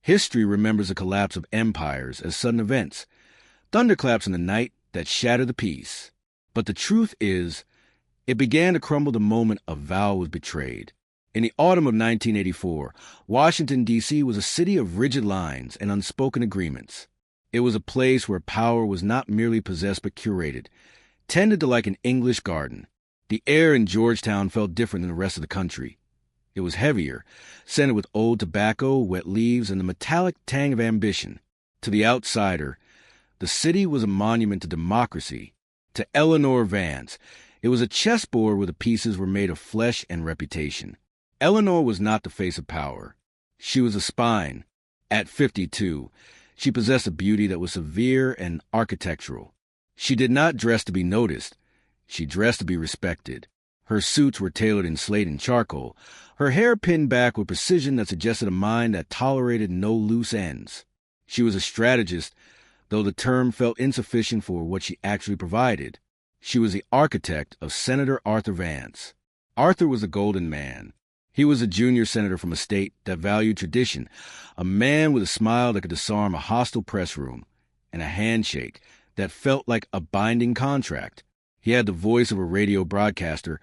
History remembers the collapse of empires as sudden events, thunderclaps in the night that shatter the peace. But the truth is, it began to crumble the moment a vow was betrayed. In the autumn of 1984, Washington, D.C. was a city of rigid lines and unspoken agreements. It was a place where power was not merely possessed but curated, tended to like an English garden. The air in Georgetown felt different than the rest of the country. It was heavier, scented with old tobacco, wet leaves, and the metallic tang of ambition. To the outsider, the city was a monument to democracy. To Eleanor Vance, it was a chessboard where the pieces were made of flesh and reputation. Eleanor was not the face of power. She was a spine. At 52, she possessed a beauty that was severe and architectural. She did not dress to be noticed. She dressed to be respected. Her suits were tailored in slate and charcoal, her hair pinned back with precision that suggested a mind that tolerated no loose ends. She was a strategist, though the term felt insufficient for what she actually provided. She was the architect of Senator Arthur Vance. Arthur was a golden man. He was a junior senator from a state that valued tradition, a man with a smile that could disarm a hostile press room, and a handshake that felt like a binding contract. He had the voice of a radio broadcaster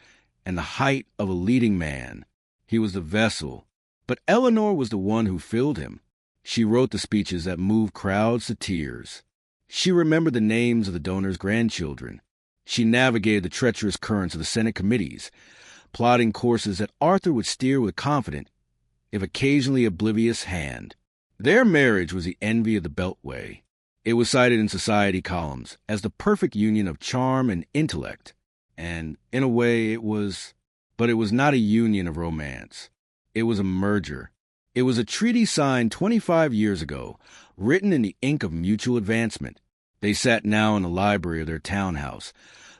and the height of a leading man. He was the vessel, but Eleanor was the one who filled him. She wrote the speeches that moved crowds to tears. She remembered the names of the donors' grandchildren. She navigated the treacherous currents of the Senate committees, plotting courses that Arthur would steer with confident, if occasionally oblivious, hand. Their marriage was the envy of the Beltway. It was cited in society columns as the perfect union of charm and intellect, and in a way it was. But it was not a union of romance. It was a merger. It was a treaty signed 25 years ago, written in the ink of mutual advancement. They sat now in the library of their townhouse,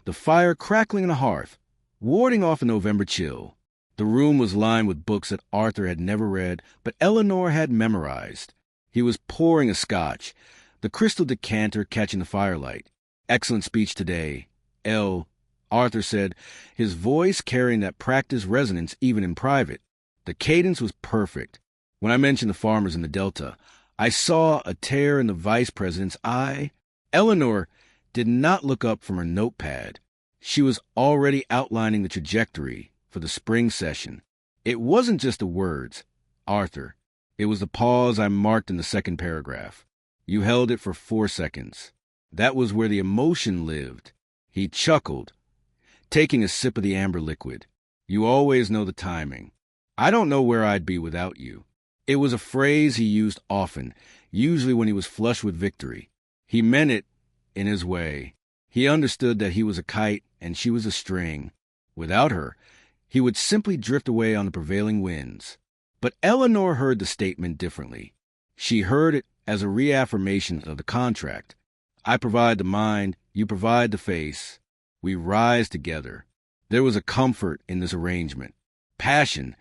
the fire crackling on the hearth, warding off a November chill. The room was lined with books that Arthur had never read, but Eleanor had memorized. He was pouring a scotch, the crystal decanter catching the firelight. "Excellent speech today, Arthur said, his voice carrying that practiced resonance even in private. The cadence was perfect. When I mentioned the farmers in the Delta, I saw a tear in the vice president's eye. Eleanor did not look up from her notepad. She was already outlining the trajectory for the spring session. It wasn't just the words, Arthur. It was the pause I marked in the second paragraph. You held it for 4 seconds. That was where the emotion lived. He chuckled, taking a sip of the amber liquid. You always know the timing. I don't know where I'd be without you. It was a phrase he used often, usually when he was flush with victory. He meant it in his way. He understood that he was a kite and she was a string. Without her, he would simply drift away on the prevailing winds. But Eleanor heard the statement differently. She heard it as a reaffirmation of the contract. I provide the mind, you provide the face. We rise together. There was a comfort in this arrangement. Passion,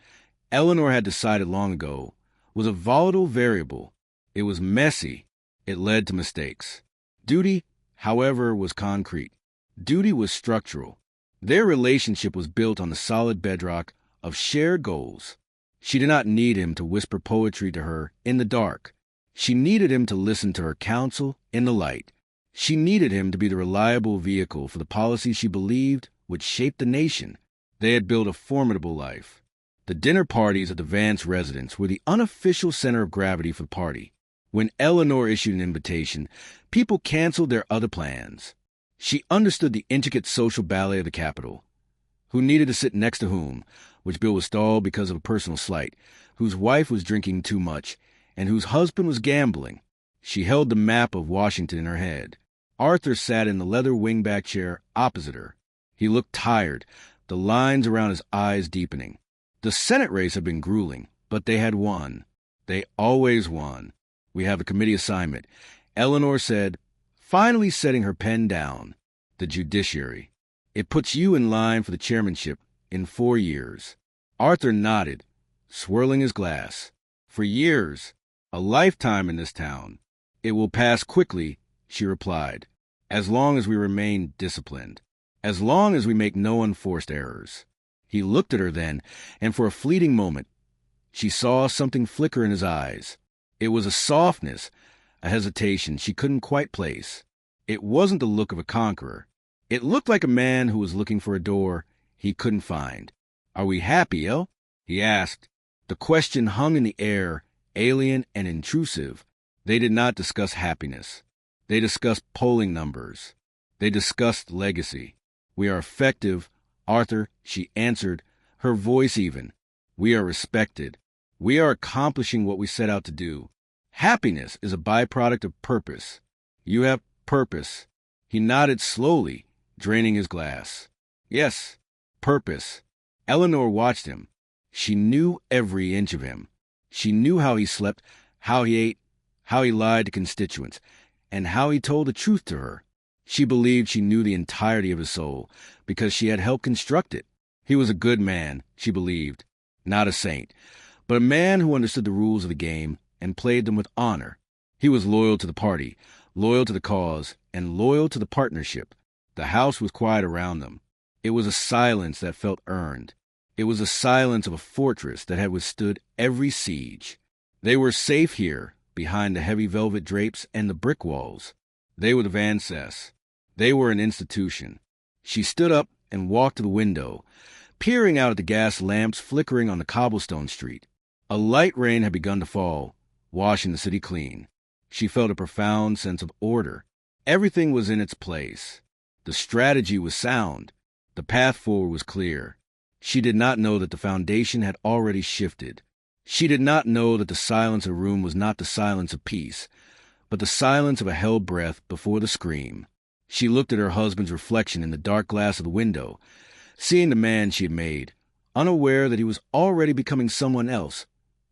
Eleanor had decided long ago, was a volatile variable. It was messy. It led to mistakes. Duty, however, was concrete. Duty was structural. Their relationship was built on the solid bedrock of shared goals. She did not need him to whisper poetry to her in the dark. She needed him to listen to her counsel in the light. She needed him to be the reliable vehicle for the policies she believed would shape the nation. They had built a formidable life. The dinner parties at the Vance residence were the unofficial center of gravity for the party. When Eleanor issued an invitation, people canceled their other plans. She understood the intricate social ballet of the Capitol. Who needed to sit next to whom, which bill was stalled because of a personal slight, whose wife was drinking too much, and whose husband was gambling. She held the map of Washington in her head. Arthur sat in the leather wingback chair opposite her. He looked tired, the lines around his eyes deepening. The Senate race had been grueling, but they had won. They always won. We have a committee assignment, Eleanor said, finally setting her pen down. The judiciary. It puts you in line for the chairmanship in 4 years. Arthur nodded, swirling his glass. For years, a lifetime in this town. It will pass quickly, she replied, as long as we remain disciplined, as long as we make no unforced errors. He looked at her then, and for a fleeting moment, she saw something flicker in his eyes. It was a softness, a hesitation she couldn't quite place. It wasn't the look of a conqueror. It looked like a man who was looking for a door he couldn't find. "Are we happy, El?" he asked. The question hung in the air, alien and intrusive. They did not discuss happiness. They discussed polling numbers. They discussed legacy. "We are effective, Arthur," she answered, her voice even. "We are respected. We are accomplishing what we set out to do. Happiness is a byproduct of purpose. You have purpose." He nodded slowly, draining his glass. "Yes, purpose." Eleanor watched him. She knew every inch of him. She knew how he slept, how he ate, how he lied to constituents, and how he told the truth to her. She believed she knew the entirety of his soul, because she had helped construct it. He was a good man, she believed, not a saint, but a man who understood the rules of the game and played them with honor. He was loyal to the party, loyal to the cause, and loyal to the partnership. The house was quiet around them. It was a silence that felt earned. It was the silence of a fortress that had withstood every siege. They were safe here, behind the heavy velvet drapes and the brick walls. They were the Van Cess. They were an institution. She stood up and walked to the window, peering out at the gas lamps flickering on the cobblestone street. A light rain had begun to fall, washing the city clean. She felt a profound sense of order. Everything was in its place. The strategy was sound. The path forward was clear. She did not know that the foundation had already shifted. She did not know that the silence of the room was not the silence of peace, but the silence of a held breath before the scream. She looked at her husband's reflection in the dark glass of the window, seeing the man she had made, unaware that he was already becoming someone else,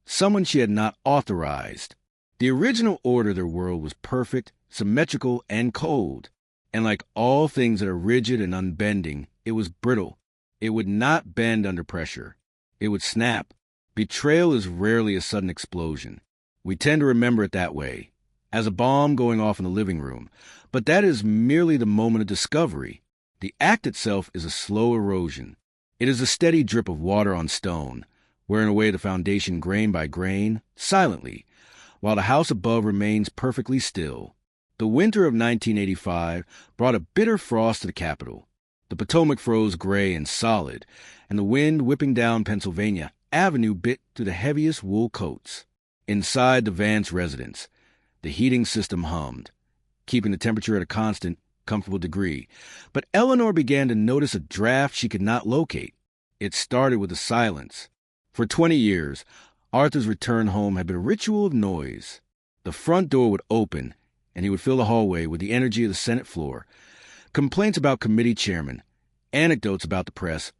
someone she had not authorized. The original order of their world was perfect, symmetrical, and cold, and like all things that are rigid and unbending, it was brittle. It would not bend under pressure. It would snap. Betrayal is rarely a sudden explosion. We tend to remember it that way, as a bomb going off in the living room, but that is merely the moment of discovery. The act itself is a slow erosion. It is a steady drip of water on stone, wearing away the foundation grain by grain, silently, while the house above remains perfectly still. The winter of 1985 brought a bitter frost to the capital. The Potomac froze gray and solid, and the wind whipping down Pennsylvania Avenue bit through the heaviest wool coats. Inside the Vance residence, the heating system hummed, keeping the temperature at a constant, comfortable degree. But Eleanor began to notice a draft she could not locate. It started with a silence. For 20 years, Arthur's return home had been a ritual of noise. The front door would open, and he would fill the hallway with the energy of the Senate floor. Complaints about committee chairmen, anecdotes about the press,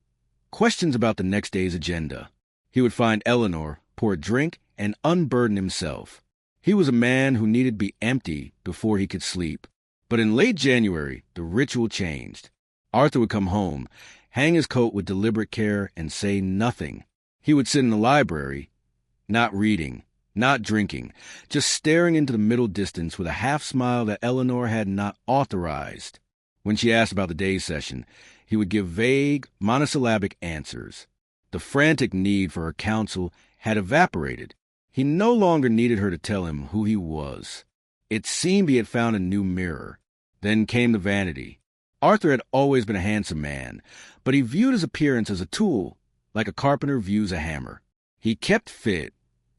questions about the next day's agenda. He would find Eleanor, pour a drink, and unburden himself. He was a man who needed to be empty before he could sleep. But in late January, the ritual changed. Arthur would come home, hang his coat with deliberate care, and say nothing. He would sit in the library, not reading, not drinking, just staring into the middle distance with a half-smile that Eleanor had not authorized. When she asked about the day's session, he would give vague, monosyllabic answers. The frantic need for her counsel had evaporated. He no longer needed her to tell him who he was. It seemed he had found a new mirror. Then came the vanity. Arthur had always been a handsome man, but he viewed his appearance as a tool, like a carpenter views a hammer. He kept fit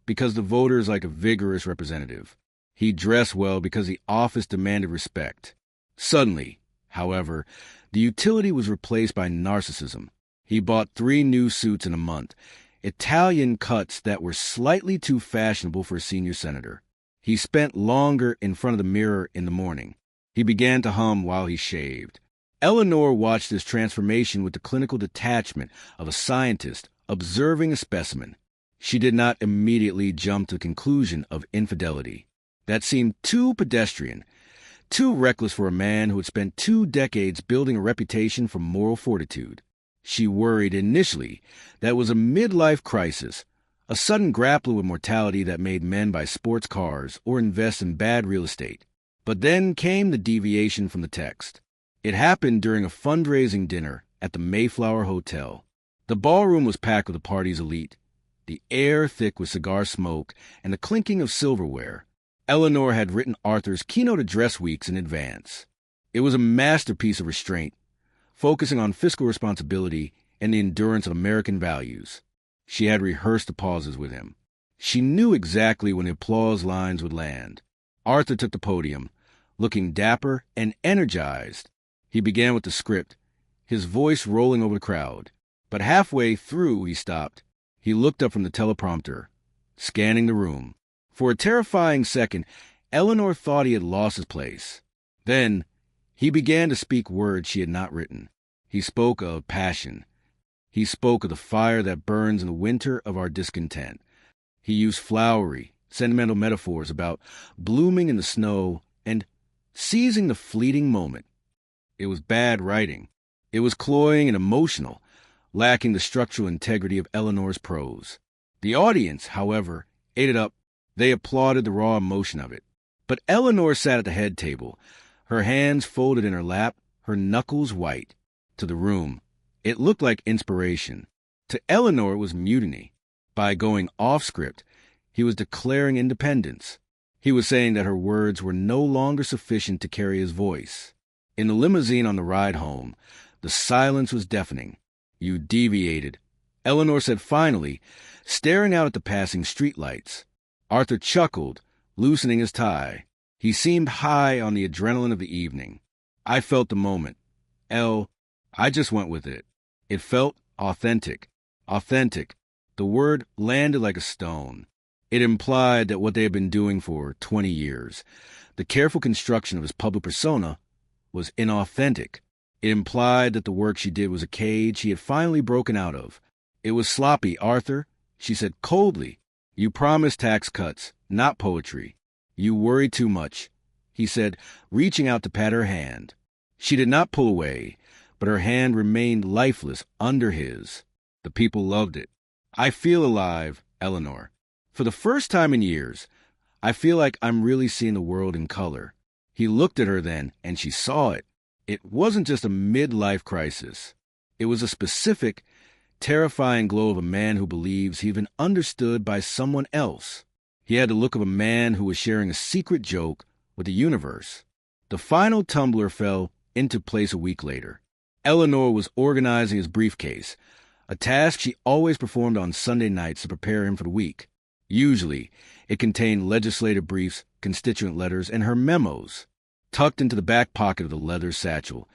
because the voters liked a vigorous representative. He dressed well because the office demanded respect. Suddenly, however, the utility was replaced by narcissism. He bought 3 new suits in a month, Italian cuts that were slightly too fashionable for a senior senator. He spent longer in front of the mirror in the morning. He began to hum while he shaved. Eleanor watched this transformation with the clinical detachment of a scientist observing a specimen. She did not immediately jump to the conclusion of infidelity. That seemed too pedestrian, too reckless for a man who had spent 2 decades building a reputation for moral fortitude. She worried initially that it was a midlife crisis, a sudden grappling with mortality that made men buy sports cars or invest in bad real estate. But then came the deviation from the text. It happened during a fundraising dinner at the Mayflower Hotel. The ballroom was packed with the party's elite. the air thick with cigar smoke and the clinking of silverware. Eleanor had written Arthur's keynote address weeks in advance. It was a masterpiece of restraint, focusing on fiscal responsibility and the endurance of American values. She had rehearsed the pauses with him. She knew exactly when the applause lines would land. Arthur took the podium, looking dapper and energized. He began with the script, his voice rolling over the crowd. But halfway through, he stopped. He looked up from the teleprompter, scanning the room. For a terrifying second, Eleanor thought he had lost his place. Then, he began to speak words she had not written. He spoke of passion. He spoke of the fire that burns in the winter of our discontent. He used flowery, sentimental metaphors about blooming in the snow and seizing the fleeting moment. It was bad writing. It was cloying and emotional, lacking the structural integrity of Eleanor's prose. The audience, however, ate it up. They applauded the raw emotion of it. But Eleanor sat at the head table, her hands folded in her lap, her knuckles white. To the room, it looked like inspiration. To Eleanor, it was mutiny. By going off script, he was declaring independence. He was saying that her words were no longer sufficient to carry his voice. In the limousine on the ride home, the silence was deafening. "You deviated," Eleanor said finally, staring out at the passing streetlights. Arthur chuckled, loosening his tie. He seemed high on the adrenaline of the evening. "I felt the moment. I just went with it. It felt authentic. Authentic." The word landed like a stone. It implied that what they had been doing for 20 years, the careful construction of his public persona, was inauthentic. It implied that the work she did was a cage he had finally broken out of. "It was sloppy, Arthur," she said coldly. "You promised tax cuts, not poetry. You worry too much," he said, reaching out to pat her hand. She did not pull away, but her hand remained lifeless under his. The people loved it. "I feel alive, Eleanor. For the first time in years, I feel like I'm really seeing the world in color." He looked at her then, and she saw it. It wasn't just a midlife crisis. It was a specific, terrifying glow of a man who believes he's been understood by someone else. He had the look of a man who was sharing a secret joke with the universe. The final tumbler fell into place a week later. Eleanor was organizing his briefcase, a task she always performed on Sunday nights to prepare him for the week. Usually, it contained legislative briefs, constituent letters, and her memos. Tucked into the back pocket of the leather satchel,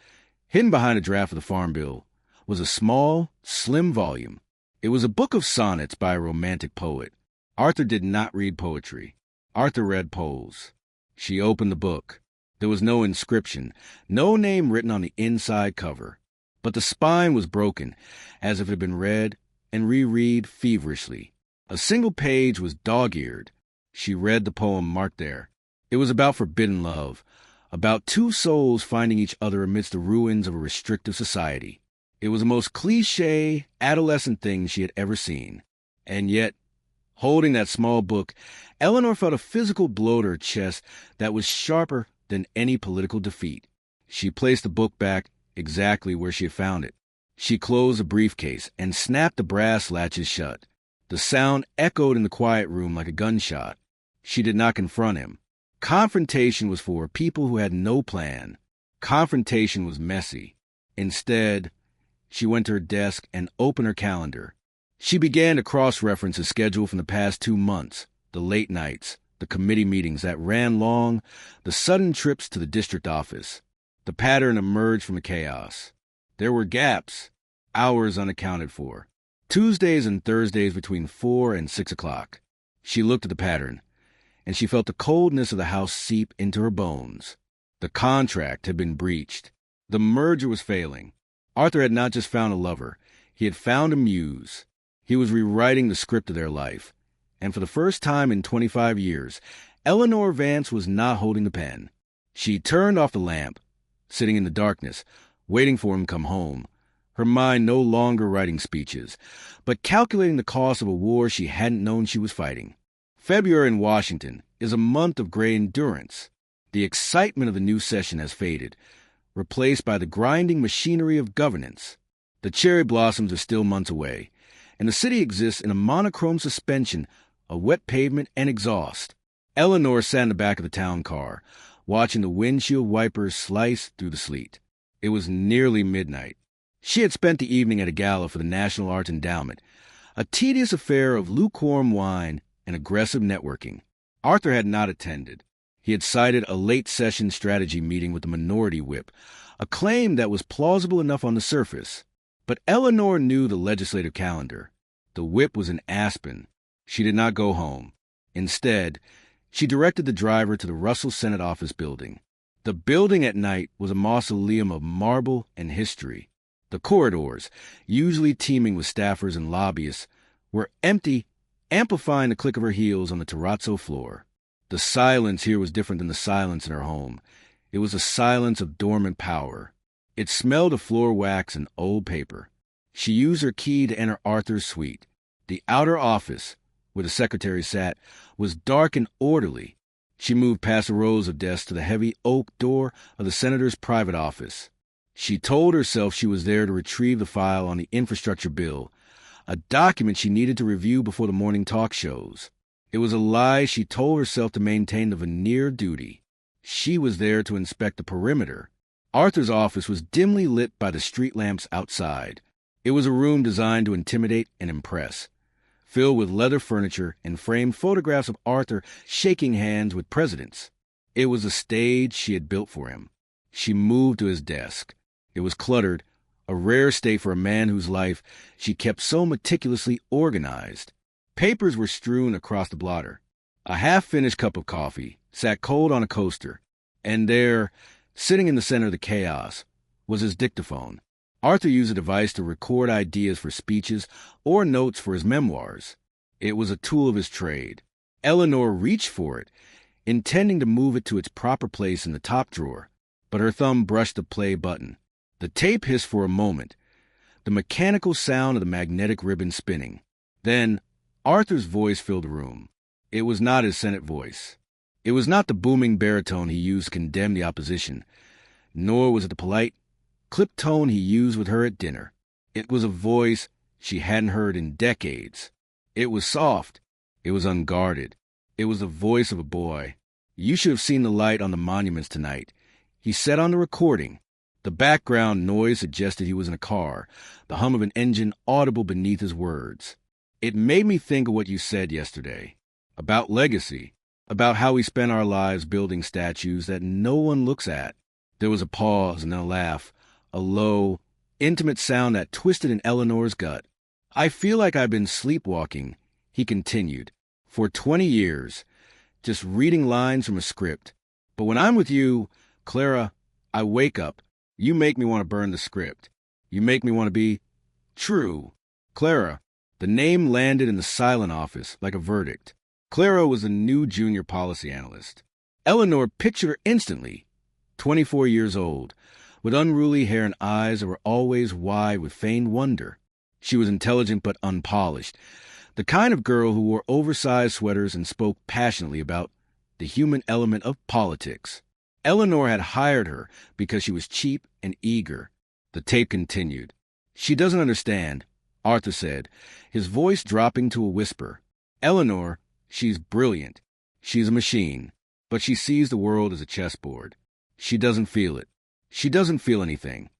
hidden behind a draft of the Farm Bill, was a small, slim volume. It was a book of sonnets by a romantic poet. Arthur did not read poetry. Arthur read prose. She opened the book. There was no inscription, no name written on the inside cover. But the spine was broken, as if it had been read and reread feverishly. A single page was dog-eared. She read the poem marked there. It was about forbidden love, about two souls finding each other amidst the ruins of a restrictive society. It was the most cliché, adolescent thing she had ever seen. And yet, holding that small book, Eleanor felt a physical blow to her chest that was sharper than any political defeat. She placed the book back exactly where she had found it. She closed the briefcase and snapped the brass latches shut. The sound echoed in the quiet room like a gunshot. She did not confront him. Confrontation was for people who had no plan. Confrontation was messy. Instead, she went to her desk and opened her calendar. She began to cross-reference his schedule from the past 2 months, the late nights, the committee meetings that ran long, the sudden trips to the district office. The pattern emerged from the chaos. There were gaps, hours unaccounted for. Tuesdays and Thursdays between 4 and 6 o'clock. She looked at the pattern, and she felt the coldness of the house seep into her bones. The contract had been breached. The merger was failing. Arthur had not just found a lover. He had found a muse. He was rewriting the script of their life. And for the first time in 25 years, Eleanor Vance was not holding the pen. She turned off the lamp, sitting in the darkness, waiting for him to come home, her mind no longer writing speeches, but calculating the cost of a war she hadn't known she was fighting. February in Washington is a month of gray endurance. The excitement of the new session has faded, replaced by the grinding machinery of governance. The cherry blossoms are still months away, and the city exists in a monochrome suspension of wet pavement and exhaust. Eleanor sat in the back of the town car, watching the windshield wipers slice through the sleet. It was nearly midnight. She had spent the evening at a gala for the National Arts Endowment, a tedious affair of lukewarm wine and aggressive networking. Arthur had not attended. He had cited a late-session strategy meeting with the minority whip, a claim that was plausible enough on the surface. But Eleanor knew the legislative calendar. The whip was in Aspen. She did not go home. Instead, she directed the driver to the Russell Senate Office building. The building at night was a mausoleum of marble and history. The corridors, usually teeming with staffers and lobbyists, were empty, amplifying the click of her heels on the terrazzo floor. The silence here was different than the silence in her home. It was a silence of dormant power. It smelled of floor wax and old paper. She used her key to enter Arthur's suite. The outer office, where the secretary sat, was dark and orderly. She moved past the rows of desks to the heavy oak door of the senator's private office. She told herself she was there to retrieve the file on the infrastructure bill, a document she needed to review before the morning talk shows. It was a lie she told herself to maintain the veneer of duty. She was there to inspect the perimeter. Arthur's office was dimly lit by the street lamps outside. It was a room designed to intimidate and impress, filled with leather furniture and framed photographs of Arthur shaking hands with presidents. It was a stage she had built for him. She moved to his desk. It was cluttered, a rare state for a man whose life she kept so meticulously organized. Papers were strewn across the blotter. A half-finished cup of coffee sat cold on a coaster, and there, sitting in the center of the chaos, was his dictaphone. Arthur used a device to record ideas for speeches or notes for his memoirs. It was a tool of his trade. Eleanor reached for it, intending to move it to its proper place in the top drawer, but her thumb brushed the play button. The tape hissed for a moment, the mechanical sound of the magnetic ribbon spinning. Then, Arthur's voice filled the room. It was not his Senate voice. It was not the booming baritone he used to condemn the opposition, nor was it the polite, clipped tone he used with her at dinner. It was a voice she hadn't heard in decades. It was soft. It was unguarded. It was the voice of a boy. You should have seen the light on the monuments tonight. He said on the recording. The background noise suggested he was in a car, the hum of an engine audible beneath his words. It made me think of what you said yesterday, about legacy, about how we spend our lives building statues that no one looks at. There was a pause and then a laugh, a low, intimate sound that twisted in Eleanor's gut. I feel like I've been sleepwalking, he continued, for 20 years, just reading lines from a script. But when I'm with you, Clara, I wake up. You make me want to burn the script. You make me want to be true. Clara. The name landed in the silent office like a verdict. Clara was a new junior policy analyst. Eleanor pictured her instantly, 24 years old, with unruly hair and eyes that were always wide with feigned wonder. She was intelligent but unpolished, the kind of girl who wore oversized sweaters and spoke passionately about the human element of politics. Eleanor had hired her because she was cheap and eager. The tape continued. She doesn't understand, Arthur said, his voice dropping to a whisper. Eleanor, she's brilliant. She's a machine, but she sees the world as a chessboard. She doesn't feel it. She doesn't feel anything.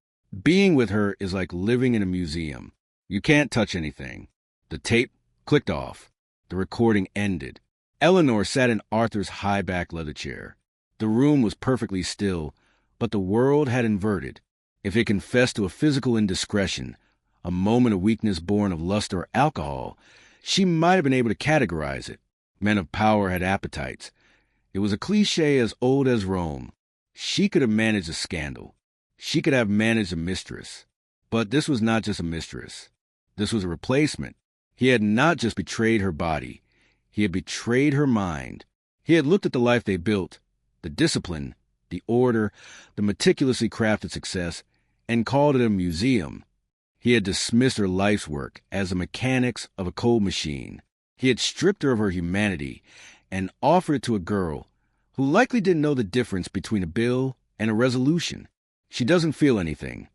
Being with her is like living in a museum. You can't touch anything. The tape clicked off. The recording ended. Eleanor sat in Arthur's high-back leather chair. The room was perfectly still, but the world had inverted. If it confessed to a physical indiscretion, a moment of weakness born of lust or alcohol, she might have been able to categorize it. Men of power had appetites. It was a cliché as old as Rome. She could have managed a scandal. She could have managed a mistress. But this was not just a mistress. This was a replacement. He had not just betrayed her body. He had betrayed her mind. He had looked at the life they built, the discipline, the order, the meticulously crafted success, and called it a museum. He had dismissed her life's work as the mechanics of a cold machine. He had stripped her of her humanity and offered it to a girl who likely didn't know the difference between a bill and a resolution. She doesn't feel anything.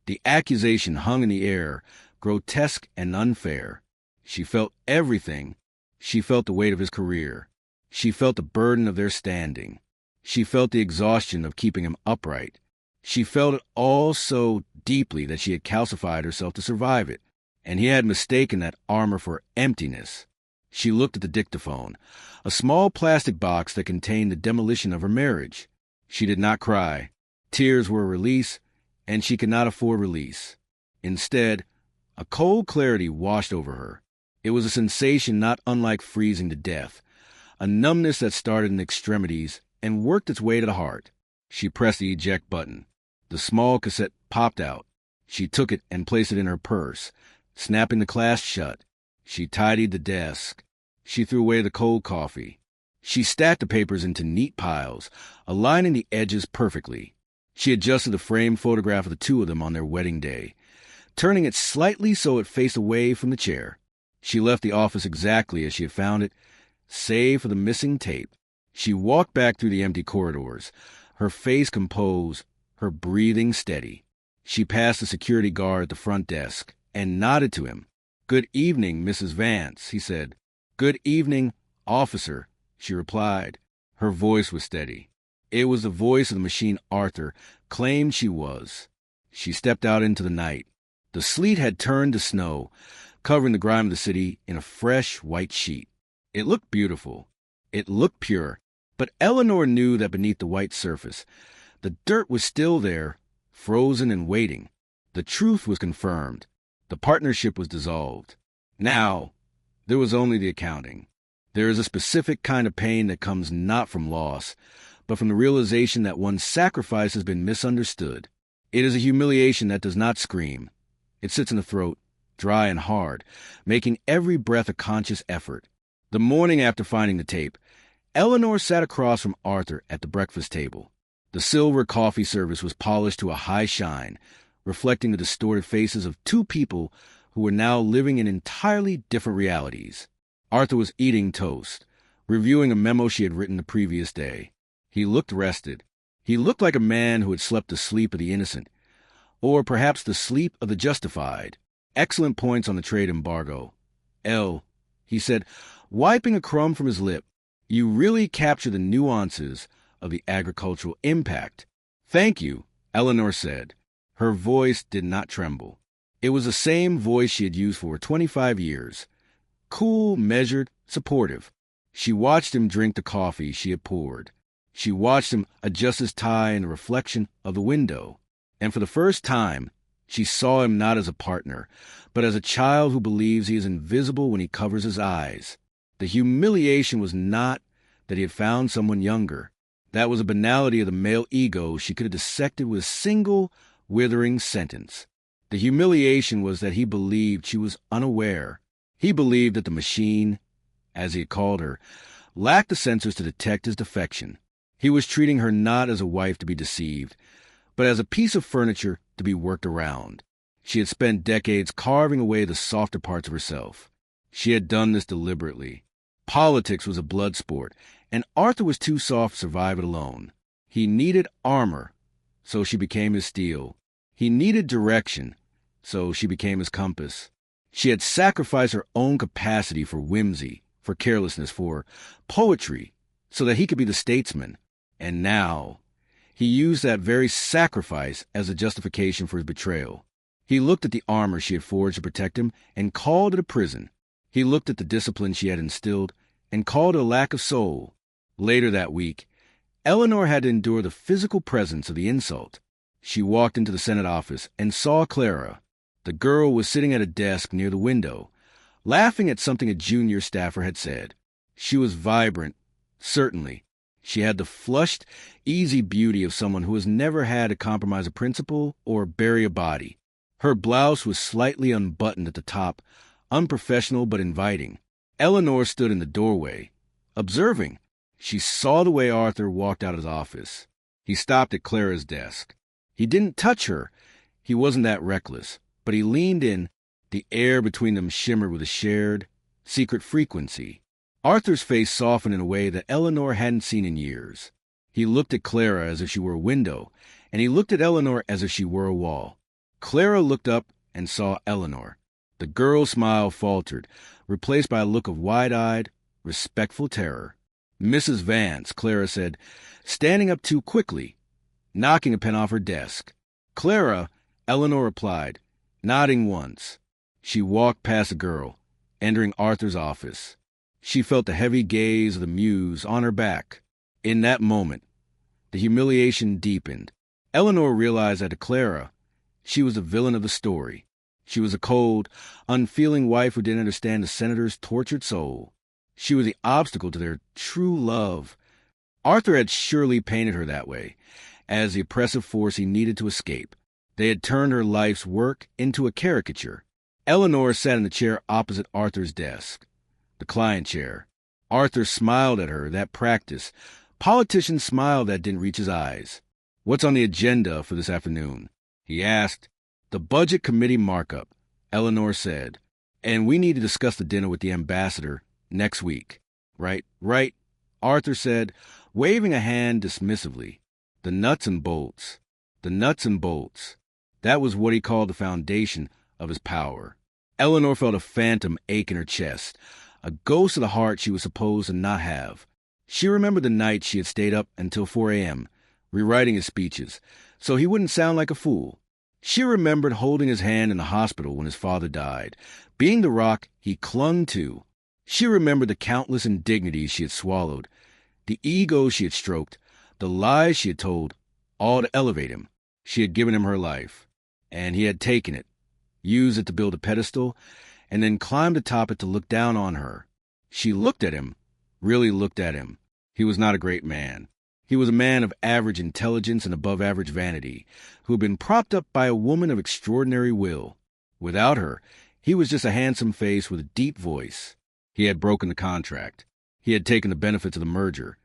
The accusation hung in the air, grotesque and unfair. She felt everything. She felt the weight of his career. She felt the burden of their standing. She felt the exhaustion of keeping him upright. She felt it all so deeply that she had calcified herself to survive it, and he had mistaken that armor for emptiness. She looked at the dictaphone, a small plastic box that contained the demolition of her marriage. She did not cry. Tears were a release, and she could not afford release. Instead, a cold clarity washed over her. It was a sensation not unlike freezing to death, a numbness that started in the extremities and worked its way to the heart. She pressed the eject button. The small cassette popped out. She took it and placed it in her purse, snapping the clasp shut. She tidied the desk. She threw away the cold coffee. She stacked the papers into neat piles, aligning the edges perfectly. She adjusted the framed photograph of the two of them on their wedding day, turning it slightly so it faced away from the chair. She left the office exactly as she had found it, save for the missing tape. She walked back through the empty corridors, her face composed, her breathing steady. She passed the security guard at the front desk and nodded to him. "Good evening, Mrs. Vance," he said. "Good evening, officer," she replied. Her voice was steady. It was the voice of the machine Arthur claimed she was. She stepped out into the night. The sleet had turned to snow, covering the grime of the city in a fresh white sheet. It looked beautiful. It looked pure. But Eleanor knew that beneath the white surface, the dirt was still there, frozen and waiting. The truth was confirmed. The partnership was dissolved. Now, there was only the accounting. There is a specific kind of pain that comes not from loss, but from the realization that one's sacrifice has been misunderstood. It is a humiliation that does not scream. It sits in the throat, dry and hard, making every breath a conscious effort. The morning after finding the tape, Eleanor sat across from Arthur at the breakfast table. The silver coffee service was polished to a high shine, reflecting the distorted faces of two people who were now living in entirely different realities. Arthur was eating toast, reviewing a memo she had written the previous day. He looked rested. He looked like a man who had slept the sleep of the innocent, or perhaps the sleep of the justified. Excellent points on the trade embargo. "Elle," he said, wiping a crumb from his lip, "you really capture the nuances of the agricultural impact." "Thank you," Eleanor said. Her voice did not tremble. It was the same voice she had used for 25 years. Cool, measured, supportive. She watched him drink the coffee she had poured. She watched him adjust his tie in the reflection of the window. And for the first time, she saw him not as a partner, but as a child who believes he is invisible when he covers his eyes. The humiliation was not that he had found someone younger. That was a banality of the male ego she could have dissected with a single, withering sentence. The humiliation was that he believed she was unaware. He believed that the machine, as he had called her, lacked the sensors to detect his defection. He was treating her not as a wife to be deceived, but as a piece of furniture to be worked around. She had spent decades carving away the softer parts of herself. She had done this deliberately. Politics was a blood sport, and Arthur was too soft to survive it alone. He needed armor, so she became his steel. He needed direction, so she became his compass. She had sacrificed her own capacity for whimsy, for carelessness, for poetry, so that he could be the statesman. And now, he used that very sacrifice as a justification for his betrayal. He looked at the armor she had forged to protect him and called it a prison. He looked at the discipline she had instilled and called it a lack of soul. Later that week, Eleanor had to endure the physical presence of the insult. She walked into the Senate office and saw Clara. The girl was sitting at a desk near the window, laughing at something a junior staffer had said. She was vibrant, certainly. She had the flushed, easy beauty of someone who has never had to compromise a principle or bury a body. Her blouse was slightly unbuttoned at the top, unprofessional but inviting. Eleanor stood in the doorway, observing. She saw the way Arthur walked out of his office. He stopped at Clara's desk. He didn't touch her. He wasn't that reckless. But he leaned in. The air between them shimmered with a shared, secret frequency. Arthur's face softened in a way that Eleanor hadn't seen in years. He looked at Clara as if she were a window, and he looked at Eleanor as if she were a wall. Clara looked up and saw Eleanor. The girl's smile faltered, replaced by a look of wide-eyed, respectful terror. "Mrs. Vance," Clara said, standing up too quickly, knocking a pen off her desk. "Clara," Eleanor replied, nodding once. She walked past the girl, entering Arthur's office. She felt the heavy gaze of the muse on her back. In that moment, the humiliation deepened. Eleanor realized that to Clara, she was the villain of the story. She was a cold, unfeeling wife who didn't understand the senator's tortured soul. She was the obstacle to their true love. Arthur had surely painted her that way, as the oppressive force he needed to escape. They had turned her life's work into a caricature. Eleanor sat in the chair opposite Arthur's desk, the client chair. Arthur smiled at her, that practice. Politician smile that didn't reach his eyes. "What's on the agenda for this afternoon?" he asked. "The budget committee markup," Eleanor said. "And we need to discuss the dinner with the ambassador next week." Right, Arthur said, waving a hand dismissively. The nuts and bolts. That was what he called the foundation of his power. Eleanor felt a phantom ache in her chest, a ghost of the heart she was supposed to not have. She remembered the night she had stayed up until 4 a.m., rewriting his speeches, so he wouldn't sound like a fool. She remembered holding his hand in the hospital when his father died, being the rock he clung to. She remembered the countless indignities she had swallowed, the ego she had stroked, the lies she had told, all to elevate him. She had given him her life, and he had taken it, used it to build a pedestal, and then climbed atop it to look down on her. She looked at him, really looked at him. He was not a great man. He was a man of average intelligence and above-average vanity, who had been propped up by a woman of extraordinary will. Without her, he was just a handsome face with a deep voice. He had broken the contract. He had taken the benefits of the merger,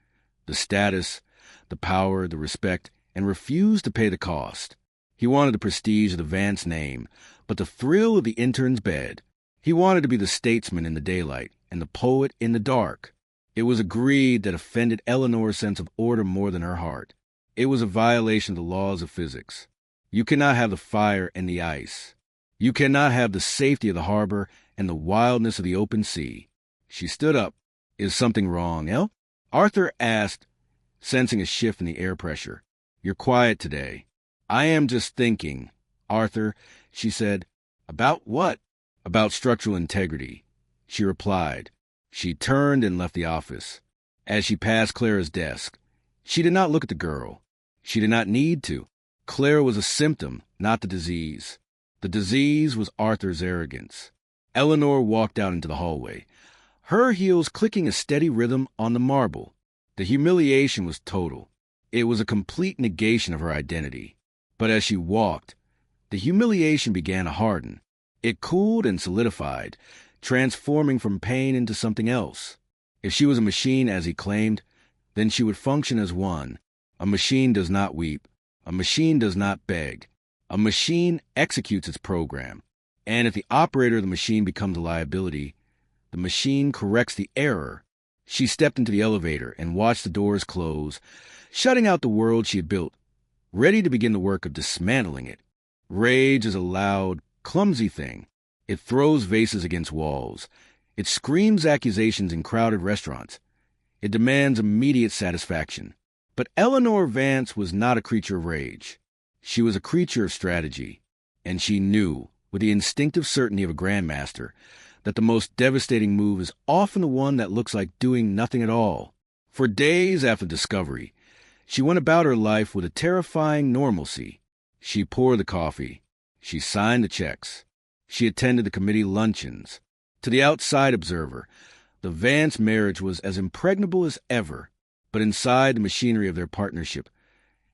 the status, the power, the respect, and refused to pay the cost. He wanted the prestige of the Vance name, but the thrill of the intern's bed. He wanted to be the statesman in the daylight and the poet in the dark. It was a greed that offended Eleanor's sense of order more than her heart. It was a violation of the laws of physics. You cannot have the fire and the ice. You cannot have the safety of the harbor and the wildness of the open sea. She stood up. "Is something wrong, El?" Arthur asked, sensing a shift in the air pressure. "You're quiet today." "I am just thinking, Arthur," she said. "About what?" "About structural integrity," she replied. She turned and left the office. As she passed Clara's desk, she did not look at the girl. She did not need to. Clara was a symptom, not the disease. The disease was Arthur's arrogance. Eleanor walked out into the hallway, her heels clicking a steady rhythm on the marble. The humiliation was total. It was a complete negation of her identity. But as she walked, the humiliation began to harden. It cooled and solidified, transforming from pain into something else. If she was a machine, as he claimed, then she would function as one. A machine does not weep. A machine does not beg. A machine executes its program. And if the operator of the machine becomes a liability, the machine corrects the error. She stepped into the elevator and watched the doors close, shutting out the world she had built, ready to begin the work of dismantling it. Rage is a loud, clumsy thing. It throws vases against walls. It screams accusations in crowded restaurants. It demands immediate satisfaction. But Eleanor Vance was not a creature of rage. She was a creature of strategy, and she knew, with the instinctive certainty of a grandmaster, that the most devastating move is often the one that looks like doing nothing at all. For days after discovery, she went about her life with a terrifying normalcy. She poured the coffee. She signed the checks. She attended the committee luncheons. To the outside observer, the Vance marriage was as impregnable as ever. But inside the machinery of their partnership,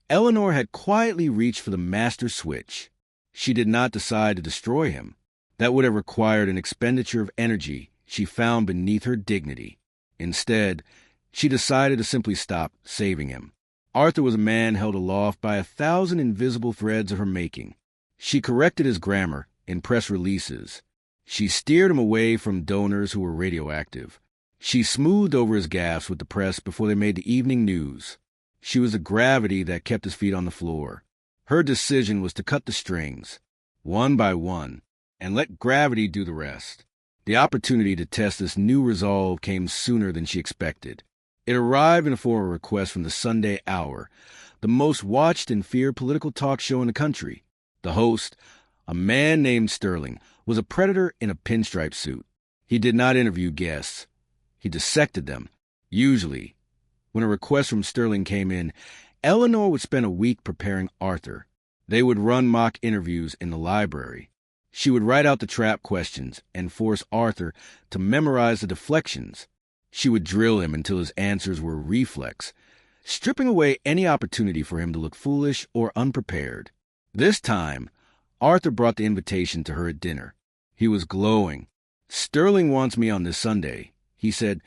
Eleanor had quietly reached for the master switch. She did not decide to destroy him. That would have required an expenditure of energy she found beneath her dignity. Instead, she decided to simply stop saving him. Arthur was a man held aloft by 1,000 invisible threads of her making. She corrected his grammar in press releases. She steered him away from donors who were radioactive. She smoothed over his gaffes with the press before they made the evening news. She was the gravity that kept his feet on the floor. Her decision was to cut the strings, one by one, and let gravity do the rest. The opportunity to test this new resolve came sooner than she expected. It arrived in the form of a request from the Sunday Hour, the most watched and feared political talk show in the country. The host, a man named Sterling, was a predator in a pinstripe suit. He did not interview guests. He dissected them. Usually, when a request from Sterling came in, Eleanor would spend a week preparing Arthur. They would run mock interviews in the library. She would write out the trap questions and force Arthur to memorize the deflections. She would drill him until his answers were reflex, stripping away any opportunity for him to look foolish or unprepared. This time, Arthur brought the invitation to her at dinner. He was glowing. "Sterling wants me on this Sunday," he said,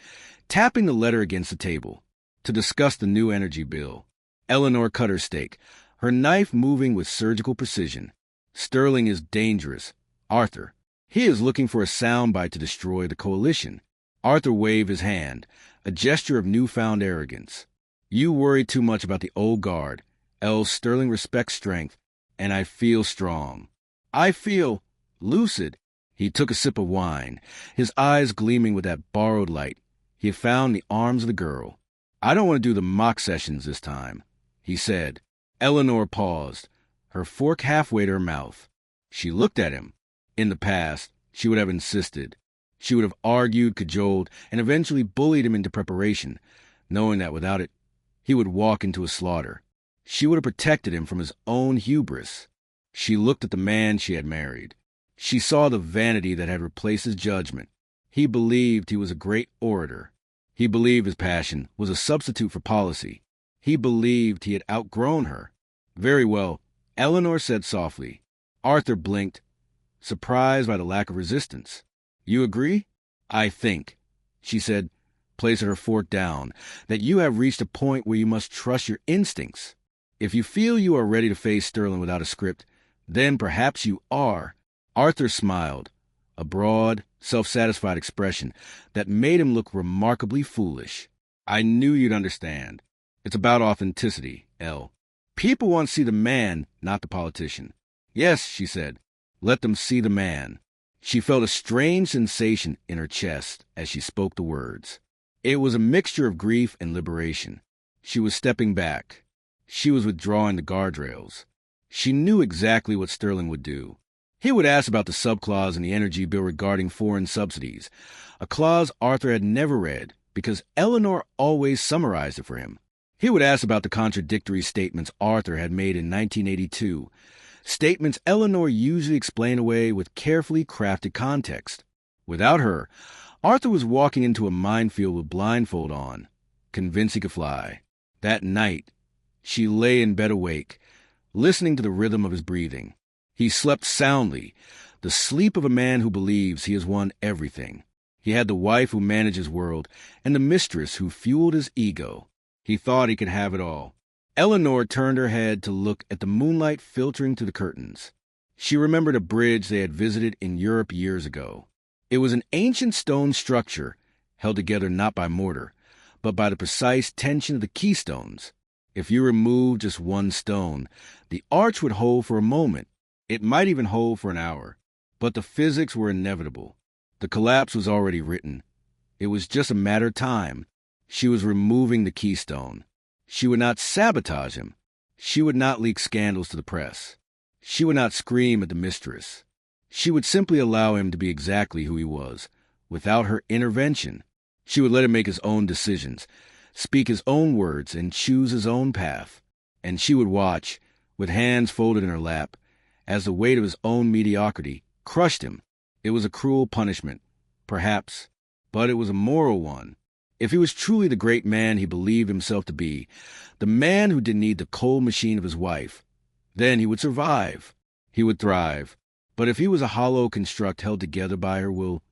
tapping the letter against the table, "to discuss the new energy bill." Eleanor cut her steak, her knife moving with surgical precision. "Sterling is dangerous. Arthur, he is looking for a soundbite to destroy the coalition." Arthur waved his hand, a gesture of newfound arrogance. "You worry too much about the old guard, else Sterling respects strength, and I feel strong. I feel lucid." He took a sip of wine, his eyes gleaming with that borrowed light. He had found the arms of the girl. "I don't want to do the mock sessions this time," he said. Eleanor paused, her fork halfway to her mouth. She looked at him. In the past, she would have insisted. She would have argued, cajoled, and eventually bullied him into preparation, knowing that without it, he would walk into a slaughter. She would have protected him from his own hubris. She looked at the man she had married. She saw the vanity that had replaced his judgment. He believed he was a great orator. He believed his passion was a substitute for policy. He believed he had outgrown her. "Very well," Eleanor said softly. Arthur blinked, surprised by the lack of resistance. "You agree?" "I think," she said, placing her fork down, "that you have reached a point where you must trust your instincts. If you feel you are ready to face Sterling without a script, then perhaps you are." Arthur smiled, a broad, self-satisfied expression that made him look remarkably foolish. "I knew you'd understand. It's about authenticity, Elle. People want to see the man, not the politician." "Yes," she said, "let them see the man." She felt a strange sensation in her chest as she spoke the words. It was a mixture of grief and liberation. She was stepping back. She was withdrawing the guardrails. She knew exactly what Sterling would do. He would ask about the subclause in the energy bill regarding foreign subsidies, a clause Arthur had never read because Eleanor always summarized it for him. He would ask about the contradictory statements Arthur had made in 1982, statements Eleanor usually explained away with carefully crafted context. Without her, Arthur was walking into a minefield with blindfold on, convinced he could fly. That night, she lay in bed awake, listening to the rhythm of his breathing. He slept soundly, the sleep of a man who believes he has won everything. He had the wife who managed his world and the mistress who fueled his ego. He thought he could have it all. Eleanor turned her head to look at the moonlight filtering through the curtains. She remembered a bridge they had visited in Europe years ago. It was an ancient stone structure, held together not by mortar, but by the precise tension of the keystones. If you removed just one stone, the arch would hold for a moment. It might even hold for an hour. But the physics were inevitable. The collapse was already written. It was just a matter of time. She was removing the keystone. She would not sabotage him. She would not leak scandals to the press. She would not scream at the mistress. She would simply allow him to be exactly who he was, without her intervention. She would let him make his own decisions, speak his own words, and choose his own path. And she would watch, with hands folded in her lap, as the weight of his own mediocrity crushed him. It was a cruel punishment, perhaps, but it was a moral one. If he was truly the great man he believed himself to be, the man who didn't need the cold machine of his wife, then he would survive. He would thrive. But if he was a hollow construct held together by her will,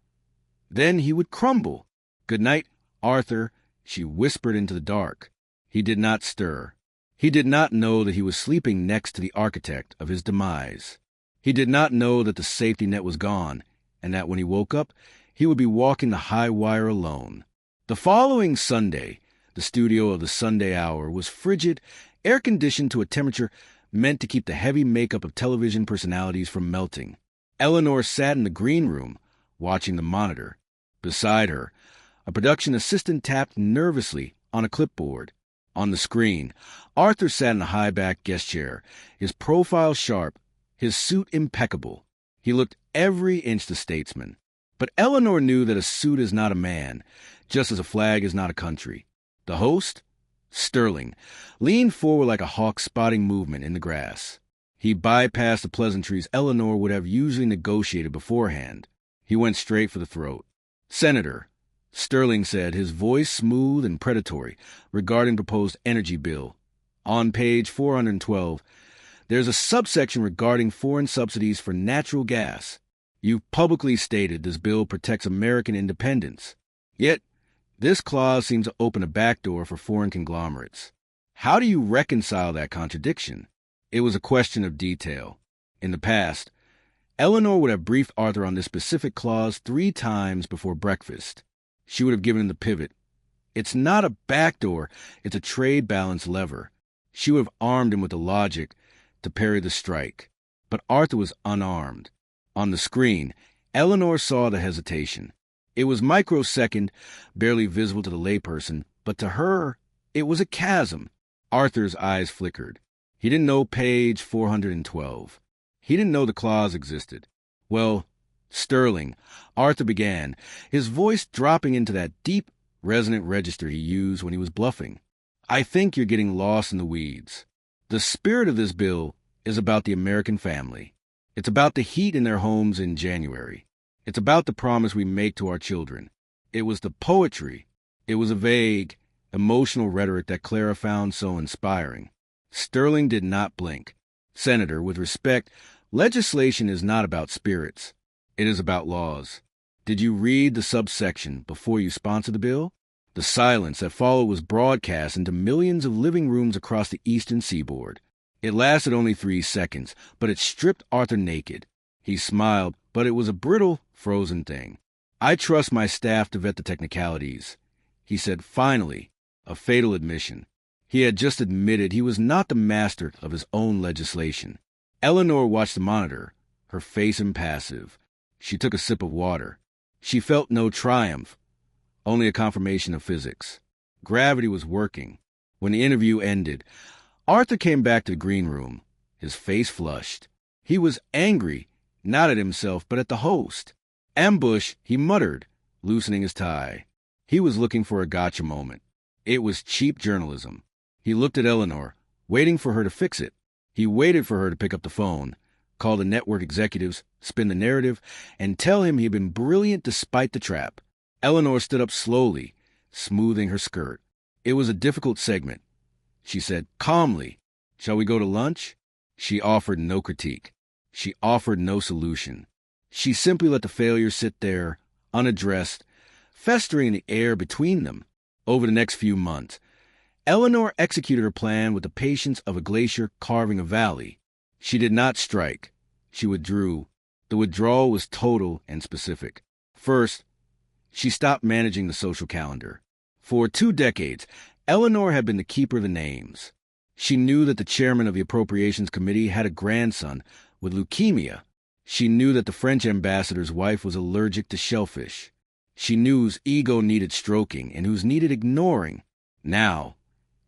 then he would crumble. "Good night, Arthur," she whispered into the dark. He did not stir. He did not know that he was sleeping next to the architect of his demise. He did not know that the safety net was gone, and that when he woke up, he would be walking the high wire alone. The following Sunday, the studio of the Sunday Hour was frigid, air-conditioned to a temperature meant to keep the heavy makeup of television personalities from melting. Eleanor sat in the green room, watching the monitor. Beside her, a production assistant tapped nervously on a clipboard. On the screen, Arthur sat in a high-back guest chair, his profile sharp, his suit impeccable. He looked every inch the statesman. But Eleanor knew that a suit is not a man, just as a flag is not a country. The host, Sterling, leaned forward like a hawk spotting movement in the grass. He bypassed the pleasantries Eleanor would have usually negotiated beforehand. He went straight for the throat. "Senator," Sterling said, his voice smooth and predatory, regarding proposed energy bill. "On page 412, there's a subsection regarding foreign subsidies for natural gas. You've publicly stated this bill protects American independence. Yet, this clause seems to open a backdoor for foreign conglomerates. How do you reconcile that contradiction?" It was a question of detail. In the past, Eleanor would have briefed Arthur on this specific clause 3 times before breakfast. She would have given him the pivot. It's not a backdoor, it's a trade balance lever. She would have armed him with the logic to parry the strike. But Arthur was unarmed. On the screen, Eleanor saw the hesitation. It was microsecond, barely visible to the layperson, but to her, it was a chasm. Arthur's eyes flickered. He didn't know page 412. He didn't know the clause existed. "Well, Sterling," Arthur began, his voice dropping into that deep, resonant register he used when he was bluffing. "I think you're getting lost in the weeds. The spirit of this bill is about the American family. It's about the heat in their homes in January. It's about the promise we make to our children. It was the poetry. It was a vague, emotional rhetoric that Clara found so inspiring." Sterling did not blink. "Senator, with respect, legislation is not about spirits. It is about laws. Did you read the subsection before you sponsored the bill?" The silence that followed was broadcast into millions of living rooms across the eastern seaboard. It lasted only 3 seconds, but it stripped Arthur naked. He smiled, but it was a brittle, frozen thing. "I trust my staff to vet the technicalities," he said finally, a fatal admission. He had just admitted he was not the master of his own legislation. Eleanor watched the monitor, her face impassive. She took a sip of water. She felt no triumph, only a confirmation of physics. Gravity was working. When the interview ended, Arthur came back to the green room, his face flushed. He was angry, not at himself, but at the host. "Ambush," he muttered, loosening his tie. He was looking for a gotcha moment. It was cheap journalism. He looked at Eleanor, waiting for her to fix it. He waited for her to pick up the phone, call the network executives, spin the narrative, and tell him he had been brilliant despite the trap. Eleanor stood up slowly, smoothing her skirt. It was a difficult segment. She said calmly, "Shall we go to lunch?" She offered no critique. She offered no solution. She simply let the failure sit there, unaddressed, festering in the air between them. Over the next few months, Eleanor executed her plan with the patience of a glacier carving a valley. She did not strike. She withdrew. The withdrawal was total and specific. First, she stopped managing the social calendar. For 2 decades, Eleanor had been the keeper of the names. She knew that the chairman of the Appropriations Committee had a grandson with leukemia. She knew that the French ambassador's wife was allergic to shellfish. She knew whose ego needed stroking and whose needed ignoring. Now,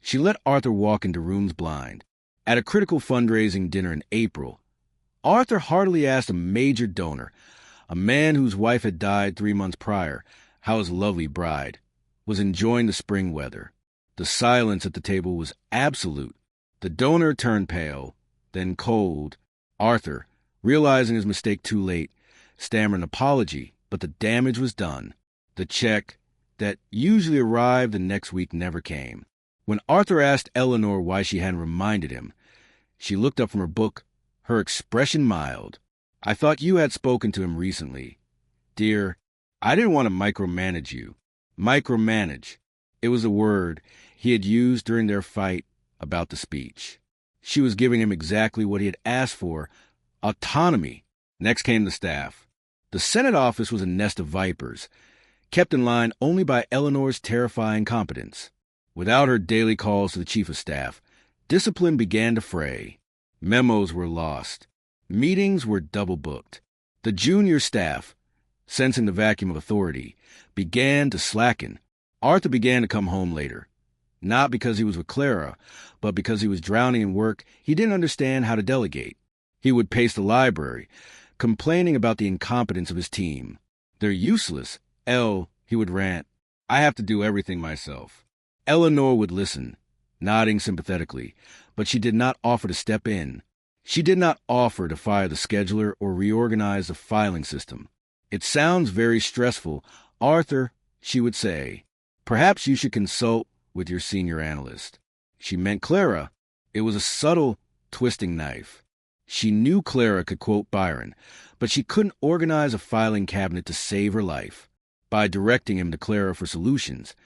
she let Arthur walk into rooms blind. At a critical fundraising dinner in April, Arthur heartily asked a major donor, a man whose wife had died 3 months prior, how his lovely bride was enjoying the spring weather. The silence at the table was absolute. The donor turned pale, then cold. Arthur, realizing his mistake too late, stammered an apology, but the damage was done. The check that usually arrived the next week never came. When Arthur asked Eleanor why she hadn't reminded him, she looked up from her book, her expression mild. "I thought you had spoken to him recently." "Dear, I didn't want to micromanage you." Micromanage. It was a word he had used during their fight about the speech. She was giving him exactly what he had asked for, autonomy. Next came the staff. The Senate office was a nest of vipers, kept in line only by Eleanor's terrifying competence. Without her daily calls to the chief of staff, discipline began to fray. Memos were lost. Meetings were double-booked. The junior staff, sensing the vacuum of authority, began to slacken. Arthur began to come home later, not because he was with Clara, but because he was drowning in work he didn't understand how to delegate. He would pace the library, complaining about the incompetence of his team. "They're useless. He would rant. "I have to do everything myself." Eleanor would listen, nodding sympathetically, but she did not offer to step in. She did not offer to fire the scheduler or reorganize the filing system. "It sounds very stressful. Arthur," she would say, "perhaps you should consult with your senior analyst." She meant Clara. It was a subtle, twisting knife. She knew Clara could quote Byron, but she couldn't organize a filing cabinet to save her life. By directing him to Clara for solutions,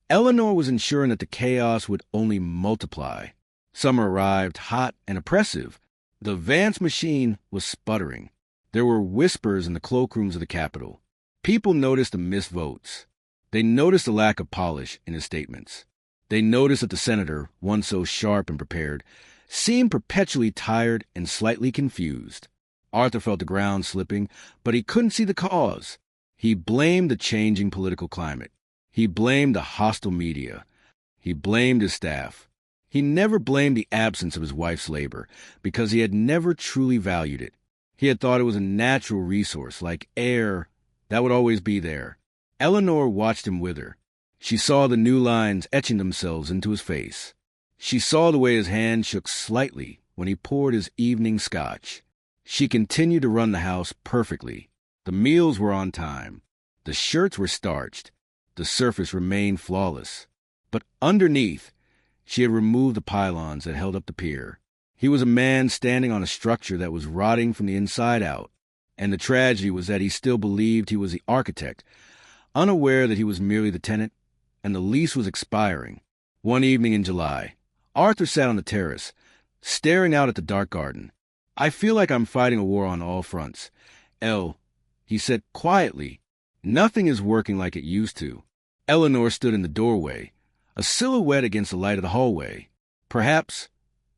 Eleanor was ensuring that the chaos would only multiply. Summer arrived, hot and oppressive. The Vance machine was sputtering. There were whispers in the cloakrooms of the Capitol. People noticed the missed votes. They noticed the lack of polish in his statements. They noticed that the senator, once so sharp and prepared, seemed perpetually tired and slightly confused. Arthur felt the ground slipping, but he couldn't see the cause. He blamed the changing political climate. He blamed the hostile media. He blamed his staff. He never blamed the absence of his wife's labor, because he had never truly valued it. He had thought it was a natural resource, like air, that would always be there. Eleanor watched him wither. She saw the new lines etching themselves into his face. She saw the way his hand shook slightly when he poured his evening scotch. She continued to run the house perfectly. The meals were on time. The shirts were starched. The surface remained flawless. But underneath, she had removed the pylons that held up the pier. He was a man standing on a structure that was rotting from the inside out. And the tragedy was that he still believed he was the architect, unaware that he was merely the tenant, and the lease was expiring. One evening in July, Arthur sat on the terrace, staring out at the dark garden. "I feel like I'm fighting a war on all fronts. He said quietly, "Nothing is working like it used to." Eleanor stood in the doorway, a silhouette against the light of the hallway. "Perhaps,"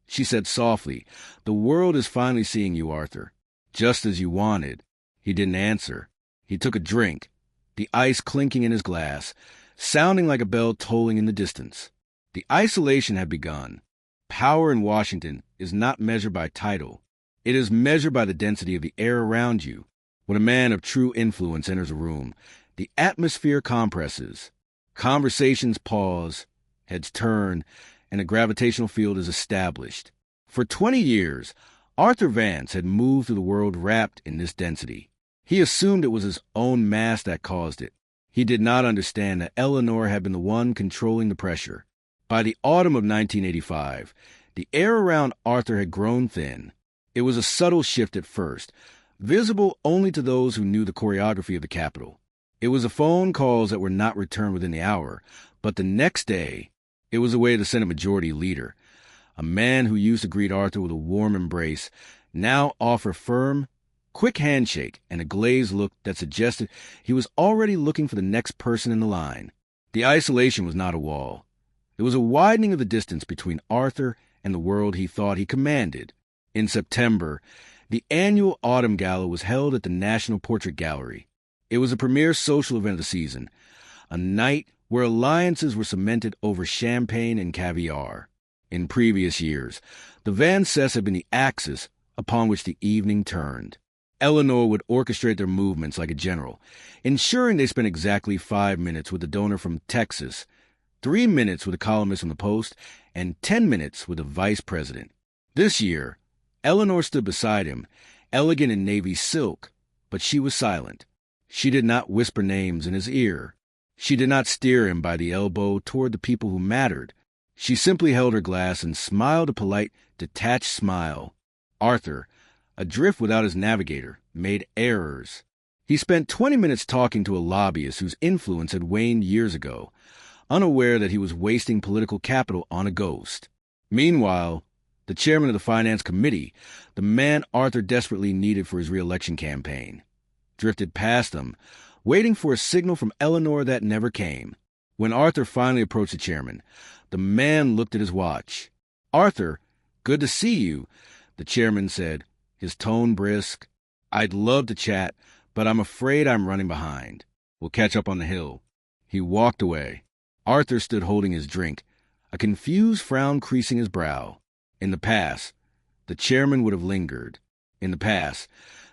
she said softly, "the world is finally seeing you, Arthur, just as you wanted." He didn't answer. He took a drink, the ice clinking in his glass, sounding like a bell tolling in the distance. The isolation had begun. Power in Washington is not measured by title. It is measured by the density of the air around you. When a man of true influence enters a room, the atmosphere compresses. Conversations pause, heads turn, and a gravitational field is established. For 20 years, Arthur Vance had moved through the world wrapped in this density. He assumed it was his own mass that caused it. He did not understand that Eleanor had been the one controlling the pressure. By the autumn of 1985, the air around Arthur had grown thin. It was a subtle shift at first, visible only to those who knew the choreography of the Capitol. It was the phone calls that were not returned within the hour, but the next day, it was the way the Senate Majority Leader, a man who used to greet Arthur with a warm embrace, now offered firm, quick handshake and a glazed look that suggested he was already looking for the next person in the line. The isolation was not a wall. It was a widening of the distance between Arthur and the world he thought he commanded. In September, the annual Autumn Gala was held at the National Portrait Gallery. It was the premier social event of the season, a night where alliances were cemented over champagne and caviar. In previous years, the Van Cess had been the axis upon which the evening turned. Eleanor would orchestrate their movements like a general, ensuring they spent exactly 5 minutes with the donor from Texas, 3 minutes with a columnist from the Post, and 10 minutes with the vice president. This year, Eleanor stood beside him, elegant in navy silk, but she was silent. She did not whisper names in his ear. She did not steer him by the elbow toward the people who mattered. She simply held her glass and smiled a polite, detached smile. Arthur, adrift without his navigator, made errors. He spent 20 minutes talking to a lobbyist whose influence had waned years ago, unaware that he was wasting political capital on a ghost. Meanwhile, the chairman of the Finance Committee, the man Arthur desperately needed for his re-election campaign, drifted past him, waiting for a signal from Eleanor that never came. When Arthur finally approached the chairman, the man looked at his watch. "Arthur, good to see you," the chairman said, his tone brisk. I'd love to chat, but I'm afraid I'm running behind. We'll catch up on the hill. He walked away. Arthur stood holding his drink, a confused frown creasing his brow. In the past, the chairman would have lingered. In the past,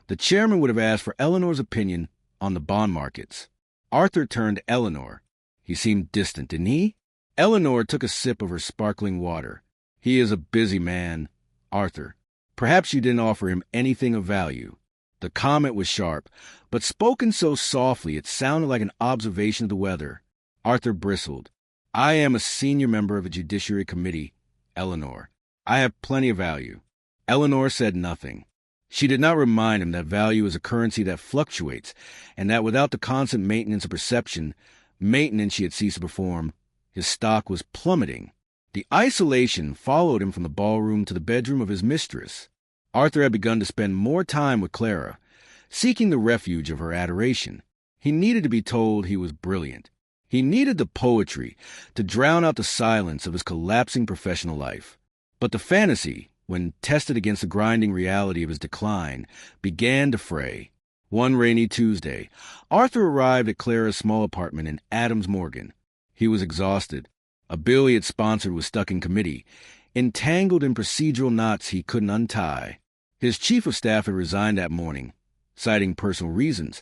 the chairman would have asked for Eleanor's opinion on the bond markets. Arthur turned to Eleanor. He seemed distant, didn't he? Eleanor took a sip of her sparkling water. He is a busy man, Arthur. Perhaps you didn't offer him anything of value. The comment was sharp, but spoken so softly it sounded like an observation of the weather. Arthur bristled. I am a senior member of a judiciary committee, Eleanor. I have plenty of value. Eleanor said nothing. She did not remind him that value is a currency that fluctuates, and that without the constant maintenance of perception, maintenance she had ceased to perform, his stock was plummeting. The isolation followed him from the ballroom to the bedroom of his mistress. Arthur had begun to spend more time with Clara, seeking the refuge of her adoration. He needed to be told he was brilliant. He needed the poetry to drown out the silence of his collapsing professional life. But the fantasy, when tested against the grinding reality of his decline, began to fray. One rainy Tuesday, Arthur arrived at Clara's small apartment in Adams Morgan. He was exhausted. A bill he had sponsored was stuck in committee, entangled in procedural knots he couldn't untie. His chief of staff had resigned that morning, citing personal reasons,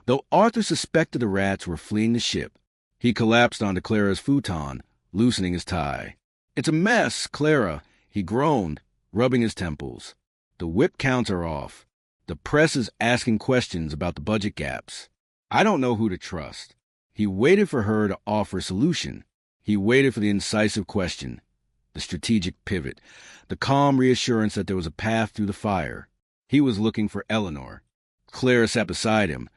though Arthur suspected the rats were fleeing the ship. He collapsed onto Clara's futon, loosening his tie. It's a mess, Clara, he groaned, rubbing his temples. The whip counts are off. The press is asking questions about the budget gaps. I don't know who to trust. He waited for her to offer a solution. He waited for the incisive question, the strategic pivot, the calm reassurance that there was a path through the fire. He was looking for Eleanor. Clara sat beside him,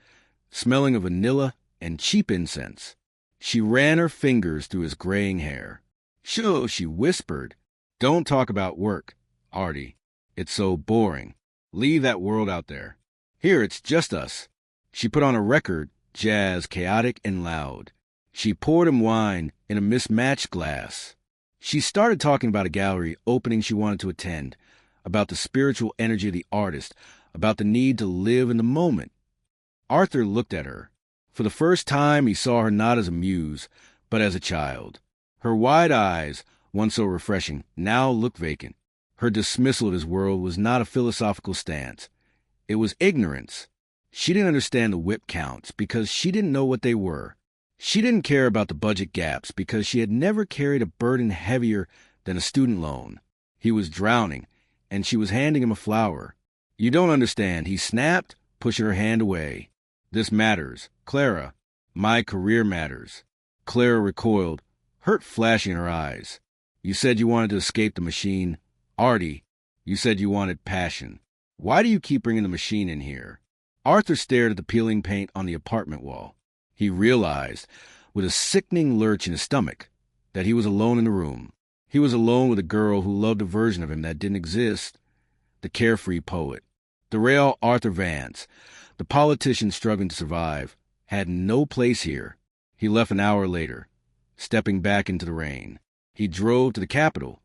smelling of vanilla and cheap incense. She ran her fingers through his graying hair. Shush, she whispered. Don't talk about work, Artie. It's so boring. Leave that world out there. Here, it's just us. She put on a record, jazz, chaotic and loud. She poured him wine in a mismatched glass. She started talking about a gallery opening she wanted to attend, about the spiritual energy of the artist, about the need to live in the moment. Arthur looked at her. For the first time, he saw her not as a muse, but as a child. Her wide eyes, once so refreshing, now looked vacant. Her dismissal of his world was not a philosophical stance. It was ignorance. She didn't understand the whip counts because she didn't know what they were. She didn't care about the budget gaps because she had never carried a burden heavier than a student loan. He was drowning, and she was handing him a flower. You don't understand, he snapped, pushing her hand away. This matters. Clara, my career matters. Clara recoiled, hurt flashing in her eyes. You said you wanted to escape the machine. Artie, you said you wanted passion. Why do you keep bringing the machine in here? Arthur stared at the peeling paint on the apartment wall. He realized, with a sickening lurch in his stomach, that he was alone in the room. He was alone with a girl who loved a version of him that didn't exist. The carefree poet. The real Arthur Vance, the politician struggling to survive, had no place here. He left an hour later, stepping back into the rain. He drove to the Capitol,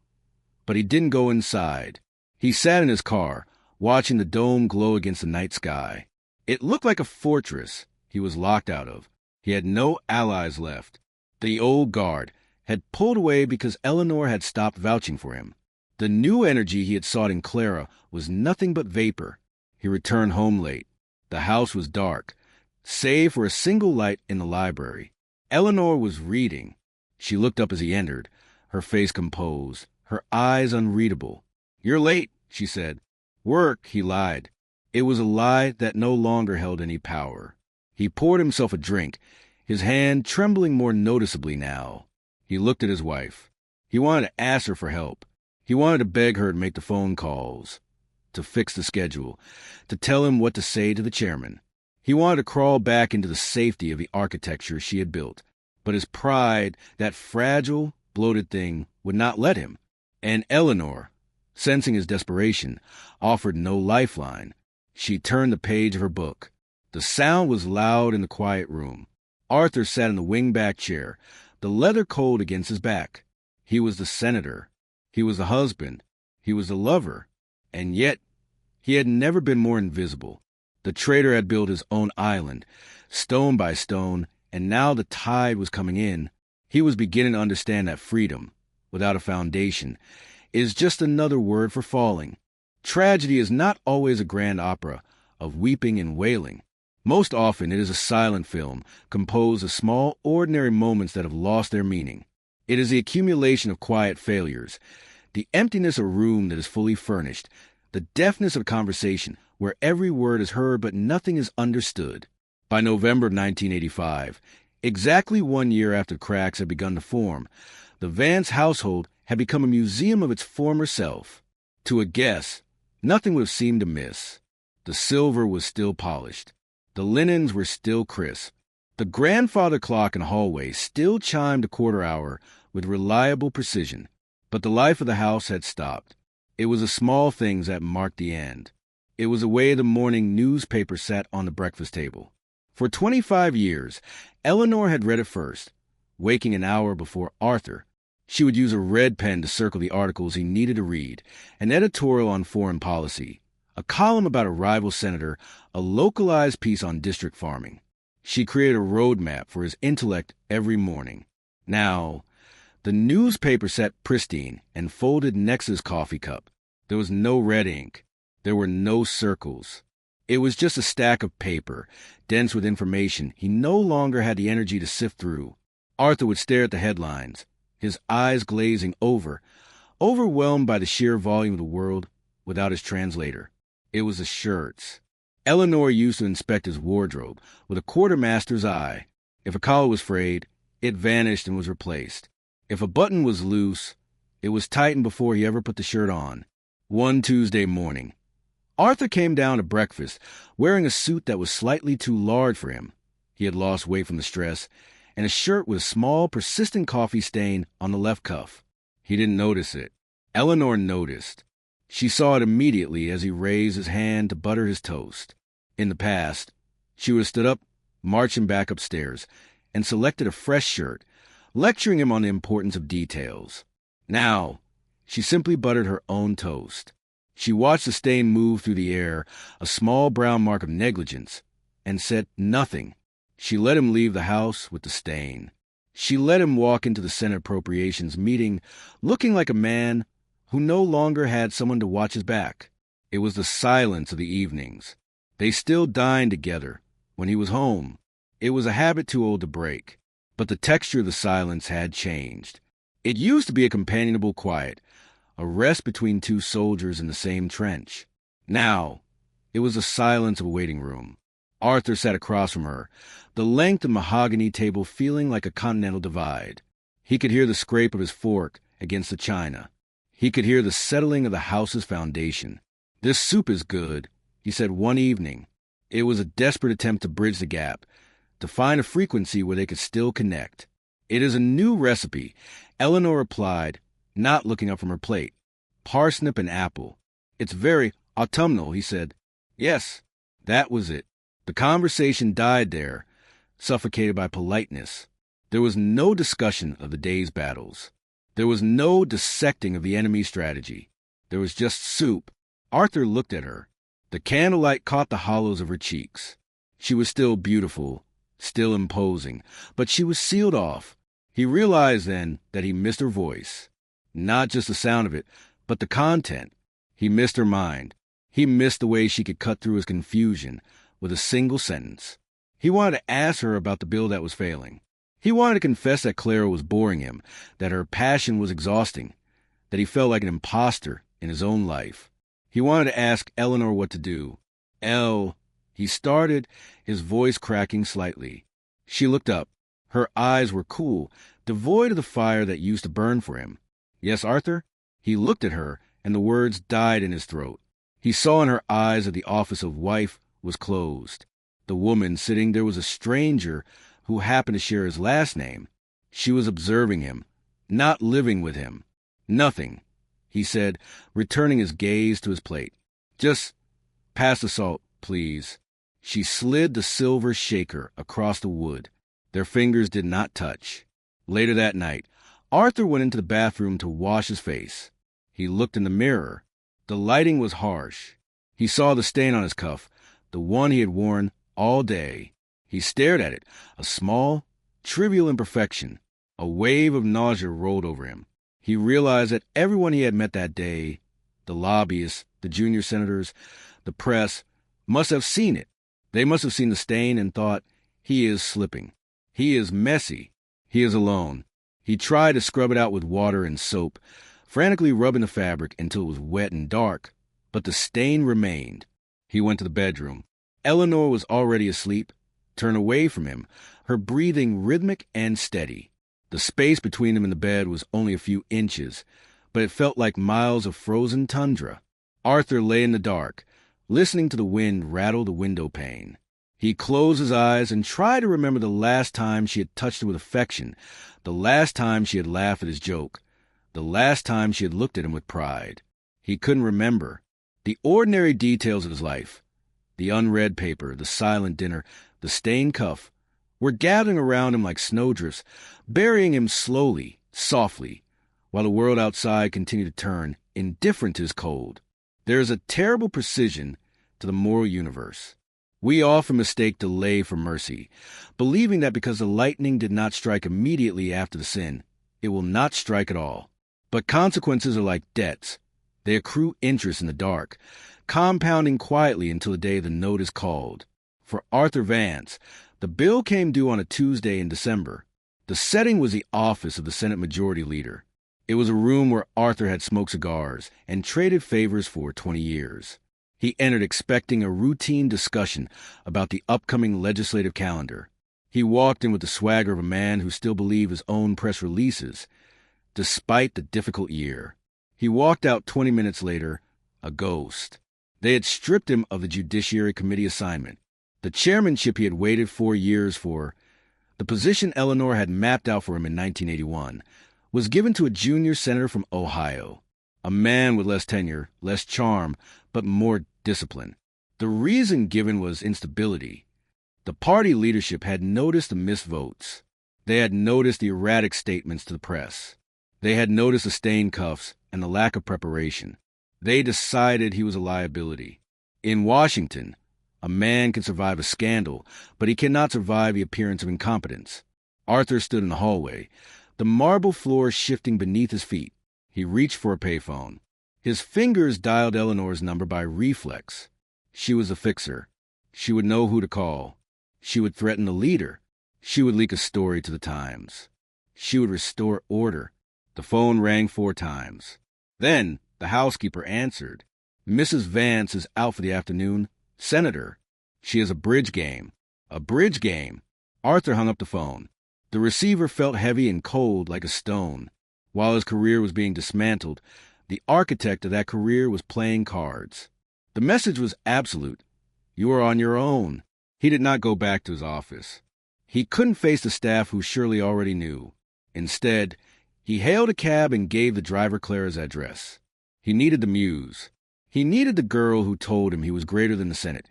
but he didn't go inside. He sat in his car, watching the dome glow against the night sky. It looked like a fortress he was locked out of. He had no allies left. The old guard had pulled away because Eleanor had stopped vouching for him. The new energy he had sought in Clara was nothing but vapor. He returned home late. The house was dark, save for a single light in the library. Eleanor was reading. She looked up as he entered, her face composed, her eyes unreadable. You're late, she said. Work, he lied. It was a lie that no longer held any power. He poured himself a drink, his hand trembling more noticeably now. He looked at his wife. He wanted to ask her for help. He wanted to beg her to make the phone calls, to fix the schedule, to tell him what to say to the chairman. He wanted to crawl back into the safety of the architecture she had built. But his pride, that fragile, bloated thing, would not let him. And Eleanor, sensing his desperation, offered no lifeline. She turned the page of her book. The sound was loud in the quiet room. Arthur sat in the wing-back chair, the leather cold against his back. He was the senator. He was the husband. He was the lover. And yet, he had never been more invisible. The trader had built his own island, stone by stone, and now the tide was coming in. He was beginning to understand that freedom, without a foundation, is just another word for falling. Tragedy is not always a grand opera of weeping and wailing. Most often it is a silent film composed of small, ordinary moments that have lost their meaning. It is the accumulation of quiet failures, the emptiness of a room that is fully furnished, the deafness of conversation where every word is heard but nothing is understood. By November 1985, exactly 1 year after the cracks had begun to form, the Vance household had become a museum of its former self. To a guest, nothing would have seemed amiss. The silver was still polished. The linens were still crisp. The grandfather clock in the hallway still chimed a quarter hour with reliable precision. But the life of the house had stopped. It was the small things that marked the end. It was the way the morning newspaper sat on the breakfast table. For 25 years, Eleanor had read it first, waking an hour before Arthur. She would use a red pen to circle the articles he needed to read, an editorial on foreign policy, a column about a rival senator, a localized piece on district farming. She created a roadmap for his intellect every morning. Now, the newspaper sat pristine and folded next to his coffee cup. There was no red ink. There were no circles. It was just a stack of paper, dense with information he no longer had the energy to sift through. Arthur would stare at the headlines, his eyes glazing over, overwhelmed by the sheer volume of the world without his translator. It was the shirts. Eleanor used to inspect his wardrobe with a quartermaster's eye. If a collar was frayed, it vanished and was replaced. If a button was loose, it was tightened before he ever put the shirt on. One Tuesday morning, Arthur came down to breakfast wearing a suit that was slightly too large for him. He had lost weight from the stress, and a shirt with a small, persistent coffee stain on the left cuff. He didn't notice it. Eleanor noticed. She saw it immediately as he raised his hand to butter his toast. In the past, she would have stood up, marched him back upstairs, and selected a fresh shirt, lecturing him on the importance of details. Now, she simply buttered her own toast. She watched the stain move through the air, a small brown mark of negligence, and said nothing. She let him leave the house with the stain. She let him walk into the Senate Appropriations meeting looking like a man who no longer had someone to watch his back. It was the silence of the evenings. They still dined together when he was home. It was a habit too old to break, but the texture of the silence had changed. It used to be a companionable quiet, a rest between two soldiers in the same trench. Now, it was the silence of a waiting room. Arthur sat across from her, the length of mahogany table feeling like a continental divide. He could hear the scrape of his fork against the china. He could hear the settling of the house's foundation. "This soup is good," he said one evening. It was a desperate attempt to bridge the gap, to find a frequency where they could still connect. "It is a new recipe," Eleanor replied, not looking up from her plate. "Parsnip and apple." "It's very autumnal," he said. Yes, that was it. The conversation died there, suffocated by politeness. There was no discussion of the day's battles. There was no dissecting of the enemy's strategy. There was just soup. Arthur looked at her. The candlelight caught the hollows of her cheeks. She was still beautiful, still imposing, but she was sealed off. He realized then that he missed her voice. Not just the sound of it, but the content. He missed her mind. He missed the way she could cut through his confusion with a single sentence. He wanted to ask her about the bill that was failing. He wanted to confess that Clara was boring him, that her passion was exhausting, that he felt like an imposter in his own life. He wanted to ask Eleanor what to do. He started, his voice cracking slightly. She looked up. Her eyes were cool, devoid of the fire that used to burn for him. "Yes, Arthur?" He looked at her, and the words died in his throat. He saw in her eyes that the office of wife was closed. The woman sitting there was a stranger who happened to share his last name. She was observing him, not living with him. "Nothing," he said, returning his gaze to his plate. "Just pass the salt, please." She slid the silver shaker across the wood. Their fingers did not touch. Later that night, Arthur went into the bathroom to wash his face. He looked in the mirror. The lighting was harsh. He saw the stain on his cuff, the one he had worn all day. He stared at it, a small, trivial imperfection. A wave of nausea rolled over him. He realized that everyone he had met that day, the lobbyists, the junior senators, the press, must have seen it. They must have seen the stain and thought, he is slipping. He is messy. He is alone. He tried to scrub it out with water and soap, frantically rubbing the fabric until it was wet and dark, but the stain remained. He went to the bedroom. Eleanor was already asleep, turned away from him, her breathing rhythmic and steady. The space between them and the bed was only a few inches, but it felt like miles of frozen tundra. Arthur lay in the dark, listening to the wind rattle the window pane. He closed his eyes and tried to remember the last time she had touched him with affection, the last time she had laughed at his joke, the last time she had looked at him with pride. He couldn't remember. The ordinary details of his life, the unread paper, the silent dinner, the stained cuff, were gathering around him like snowdrifts, burying him slowly, softly, while the world outside continued to turn, indifferent to his cold. There is a terrible precision to the moral universe. We often mistake delay for mercy, believing that because the lightning did not strike immediately after the sin, it will not strike at all. But consequences are like debts. They accrue interest in the dark, compounding quietly until the day the note is called. For Arthur Vance, the bill came due on a Tuesday in December. The setting was the office of the Senate Majority Leader. It was a room where Arthur had smoked cigars and traded favors for 20 years. He entered expecting a routine discussion about the upcoming legislative calendar. He walked in with the swagger of a man who still believed his own press releases, despite the difficult year. He walked out 20 minutes later, a ghost. They had stripped him of the Judiciary Committee assignment, the chairmanship he had waited 4 years for. The position Eleanor had mapped out for him in 1981 was given to a junior senator from Ohio, a man with less tenure, less charm, but more discipline. The reason given was instability. The party leadership had noticed the missed votes. They had noticed the erratic statements to the press. They had noticed the stained cuffs and the lack of preparation. They decided he was a liability. In Washington, a man can survive a scandal, but he cannot survive the appearance of incompetence. Arthur stood in the hallway, the marble floor shifting beneath his feet. He reached for a payphone. His fingers dialed Eleanor's number by reflex. She was a fixer. She would know who to call. She would threaten the leader. She would leak a story to the Times. She would restore order. The phone rang 4 times. Then the housekeeper answered. "Mrs. Vance is out for the afternoon. Senator. She has a bridge game." A bridge game. Arthur hung up the phone. The receiver felt heavy and cold like a stone. While his career was being dismantled, the architect of that career was playing cards. The message was absolute. You are on your own. He did not go back to his office. He couldn't face the staff who surely already knew. Instead, he hailed a cab and gave the driver Clara's address. He needed the muse. He needed the girl who told him he was greater than the Senate,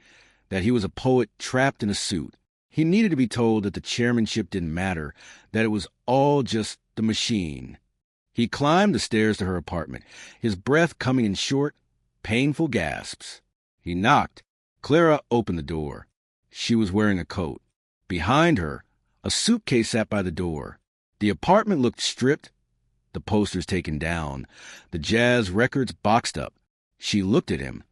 that he was a poet trapped in a suit. He needed to be told that the chairmanship didn't matter, that it was all just the machine. He climbed the stairs to her apartment, his breath coming in short, painful gasps. He knocked. Clara opened the door. She was wearing a coat. Behind her, a suitcase sat by the door. The apartment looked stripped, the posters taken down, the jazz records boxed up. She looked at him,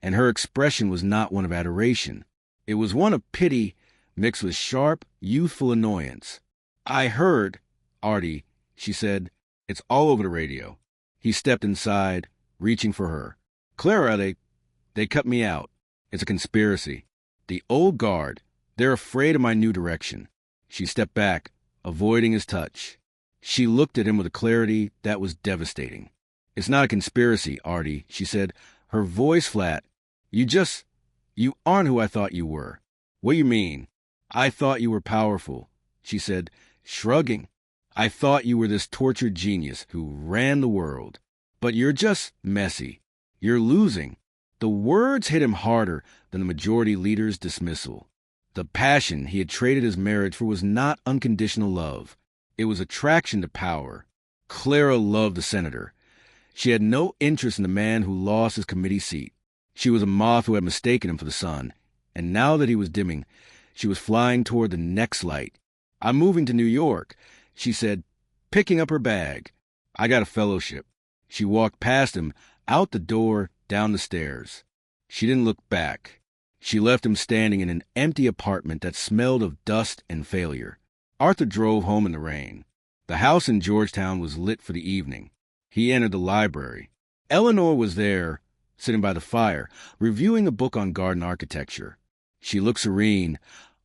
and her expression was not one of adoration. It was one of pity mixed with sharp, youthful annoyance. "I heard, Artie," she said. "It's all over the radio." He stepped inside, reaching for her. "Clara, they cut me out. It's a conspiracy. The old guard, they're afraid of my new direction." She stepped back, avoiding his touch. She looked at him with a clarity that was devastating. "It's not a conspiracy, Artie," she said, her voice flat. You aren't who I thought you were." "What do you mean?" "I thought you were powerful," she said, shrugging. "I thought you were this tortured genius who ran the world. But you're just messy. You're losing." The words hit him harder than the majority leader's dismissal. The passion he had traded his marriage for was not unconditional love. It was attraction to power. Clara loved the senator. She had no interest in the man who lost his committee seat. She was a moth who had mistaken him for the sun. And now that he was dimming, she was flying toward the next light. "I'm moving to New York," she said, picking up her bag. "I got a fellowship." She walked past him, out the door, down the stairs. She didn't look back. She left him standing in an empty apartment that smelled of dust and failure. Arthur drove home in the rain. The house in Georgetown was lit for the evening. He entered the library. Eleanor was there, sitting by the fire, reviewing a book on garden architecture. She looked serene,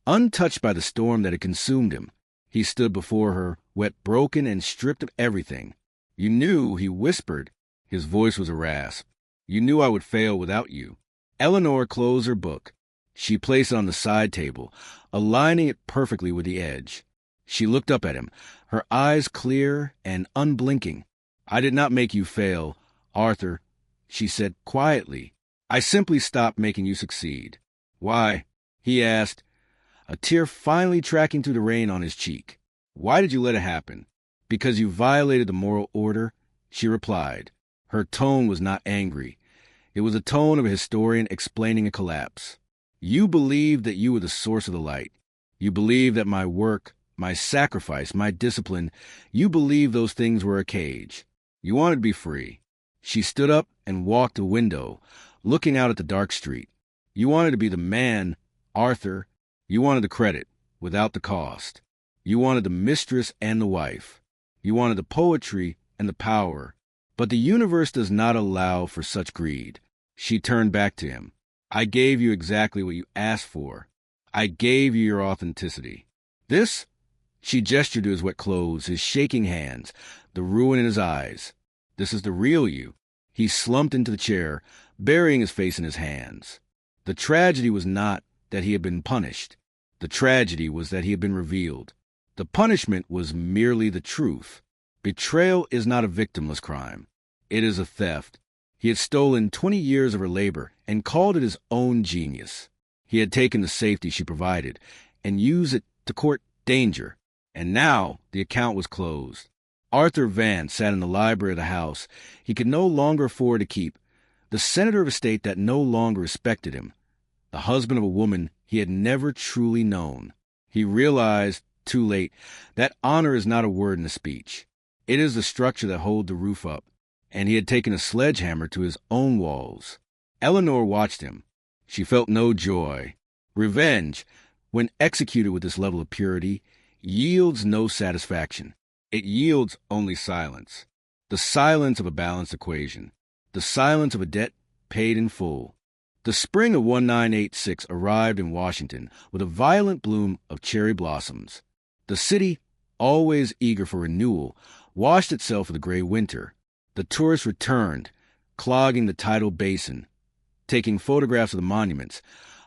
untouched by the storm that had consumed him. He stood before her, wet, broken, and stripped of everything. "You knew," he whispered. His voice was a rasp. "You knew I would fail without you." Eleanor closed her book. She placed it on the side table, aligning it perfectly with the edge. She looked up at him, her eyes clear and unblinking. "I did not make you fail, Arthur," she said quietly. "I simply stopped making you succeed." "Why?" he asked, a tear finally tracking through the rain on his cheek. "Why did you let it happen?" "Because you violated the moral order," she replied. Her tone was not angry. It was the tone of a historian explaining a collapse. "You believed that you were the source of the light. You believed that my work, my sacrifice, my discipline, you believed those things were a cage. You wanted to be free." She stood up and walked to the window, looking out at the dark street. "You wanted to be the man, Arthur. You wanted the credit, without the cost. You wanted the mistress and the wife. You wanted the poetry and the power. But the universe does not allow for such greed." She turned back to him. "I gave you exactly what you asked for. I gave you your authenticity. This?" She gestured to his wet clothes, his shaking hands, the ruin in his eyes. "This is the real you." He slumped into the chair, burying his face in his hands. The tragedy was not that he had been punished. The tragedy was that he had been revealed. The punishment was merely the truth. Betrayal is not a victimless crime. It is a theft. He had stolen 20 years of her labor and called it his own genius. He had taken the safety she provided and used it to court danger. And now the account was closed. Arthur Vance sat in the library of the house he could no longer afford to keep, the senator of a state that no longer respected him, the husband of a woman he had never truly known. He realized, too late, that honor is not a word in a speech. It is the structure that holds the roof up, and he had taken a sledgehammer to his own walls. Eleanor watched him. She felt no joy. Revenge, when executed with this level of purity, yields no satisfaction. It yields only silence. The silence of a balanced equation. The silence of a debt paid in full. The spring of 1986 arrived in Washington with a violent bloom of cherry blossoms. The city, always eager for renewal, washed itself with a gray winter. The tourists returned, clogging the tidal basin, taking photographs of the monuments,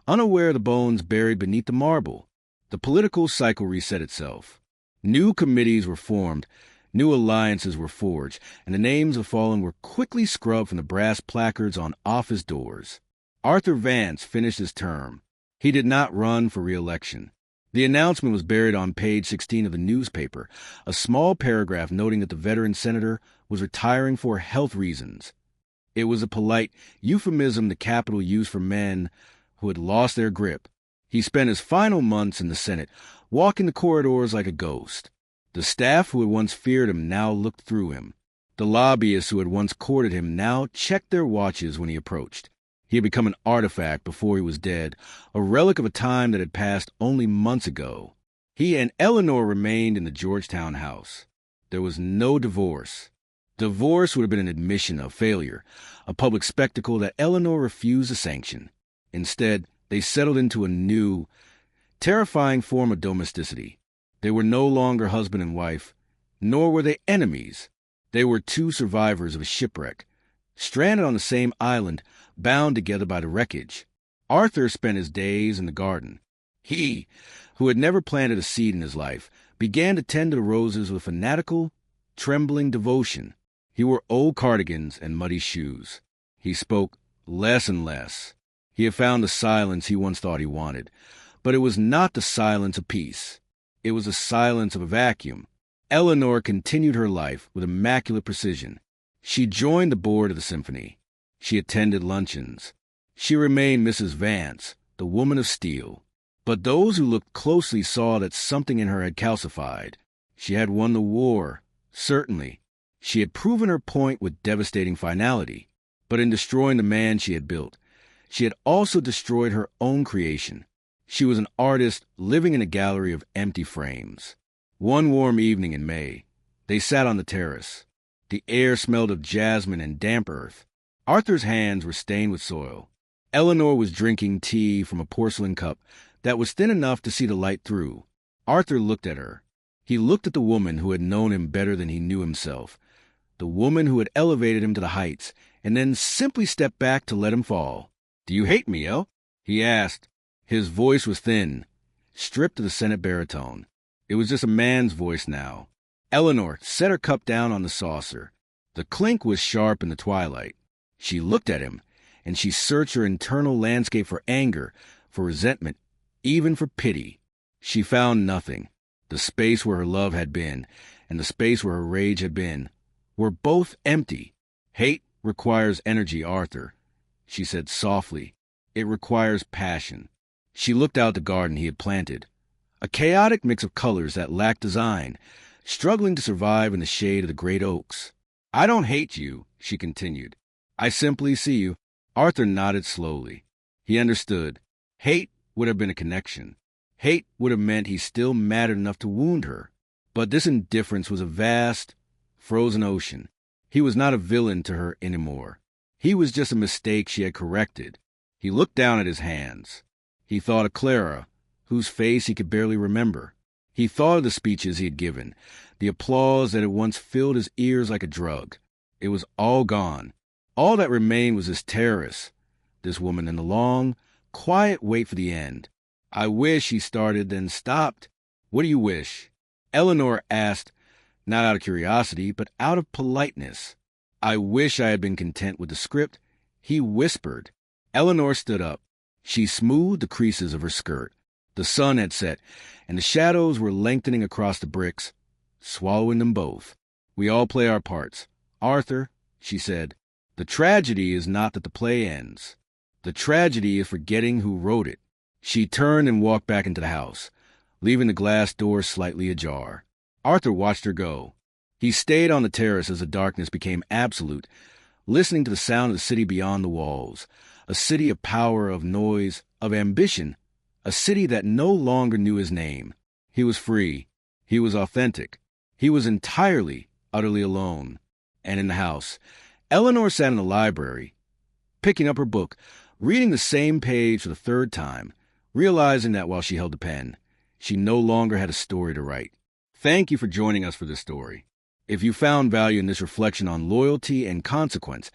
unaware of the bones buried beneath the marble. The political cycle reset itself. New committees were formed, new alliances were forged, and the names of fallen were quickly scrubbed from the brass placards on office doors. Arthur Vance finished his term. He did not run for re-election. The announcement was buried on page 16 of the newspaper, a small paragraph noting that the veteran senator was retiring for health reasons. It was a polite euphemism the Capitol used for men who had lost their grip. He spent his final months in the Senate, walking the corridors like a ghost. The staff who had once feared him now looked through him. The lobbyists who had once courted him now checked their watches when he approached. He had become an artifact before he was dead, a relic of a time that had passed only months ago. He and Eleanor remained in the Georgetown house. There was no divorce. Divorce would have been an admission of failure, a public spectacle that Eleanor refused to sanction. Instead, they settled into a new, terrifying form of domesticity. They were no longer husband and wife, nor were they enemies. They were two survivors of a shipwreck, stranded on the same island, bound together by the wreckage. Arthur spent his days in the garden. He, who had never planted a seed in his life, began to tend to the roses with fanatical, trembling devotion. He wore old cardigans and muddy shoes. He spoke less and less. He had found the silence he once thought he wanted, but it was not the silence of peace. It was the silence of a vacuum. Eleanor continued her life with immaculate precision. She joined the board of the symphony. She attended luncheons. She remained Mrs. Vance, the woman of steel. But those who looked closely saw that something in her had calcified. She had won the war, certainly. She had proven her point with devastating finality. But in destroying the man she had built, she had also destroyed her own creation. She was an artist living in a gallery of empty frames. One warm evening in May, they sat on the terrace. The air smelled of jasmine and damp earth. Arthur's hands were stained with soil. Eleanor was drinking tea from a porcelain cup that was thin enough to see the light through. Arthur looked at her. He looked at the woman who had known him better than he knew himself, the woman who had elevated him to the heights and then simply stepped back to let him fall. "Do you hate me, El?" he asked. His voice was thin, stripped to the Senate baritone. It was just a man's voice now. Eleanor set her cup down on the saucer. The clink was sharp in the twilight. She looked at him, and she searched her internal landscape for anger, for resentment, even for pity. She found nothing. The space where her love had been, and the space where her rage had been, were both empty. "Hate requires energy, Arthur," she said softly. "It requires passion." She looked out the garden he had planted, a chaotic mix of colors that lacked design, struggling to survive in the shade of the great oaks. "I don't hate you," she continued. "I simply see you." Arthur nodded slowly. He understood. Hate would have been a connection. Hate would have meant he still mattered enough to wound her. But this indifference was a vast, frozen ocean. He was not a villain to her anymore. He was just a mistake she had corrected. He looked down at his hands. He thought of Clara, whose face he could barely remember. He thought of the speeches he had given, the applause that had once filled his ears like a drug. It was all gone. All that remained was this terrorist, this woman in the long, quiet wait for the end. "I wish," he started, then stopped. "What do you wish?" Eleanor asked, not out of curiosity, but out of politeness. "I wish I had been content with the script," he whispered. Eleanor stood up. She smoothed the creases of her skirt. The sun had set, and the shadows were lengthening across the bricks, swallowing them both. "We all play our parts. Arthur," she said, "the tragedy is not that the play ends. The tragedy is forgetting who wrote it." She turned and walked back into the house, leaving the glass door slightly ajar. Arthur watched her go. He stayed on the terrace as the darkness became absolute, listening to the sound of the city beyond the walls, a city of power, of noise, of ambition, a city that no longer knew his name. He was free. He was authentic. He was entirely, utterly alone. And in the house, Eleanor sat in the library, picking up her book, reading the same page for the third time, realizing that while she held the pen, she no longer had a story to write. Thank you for joining us for this story. If you found value in this reflection on loyalty and consequence,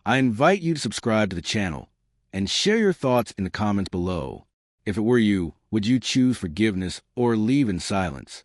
I invite you to subscribe to the channel and share your thoughts in the comments below. If it were you, would you choose forgiveness or leave in silence?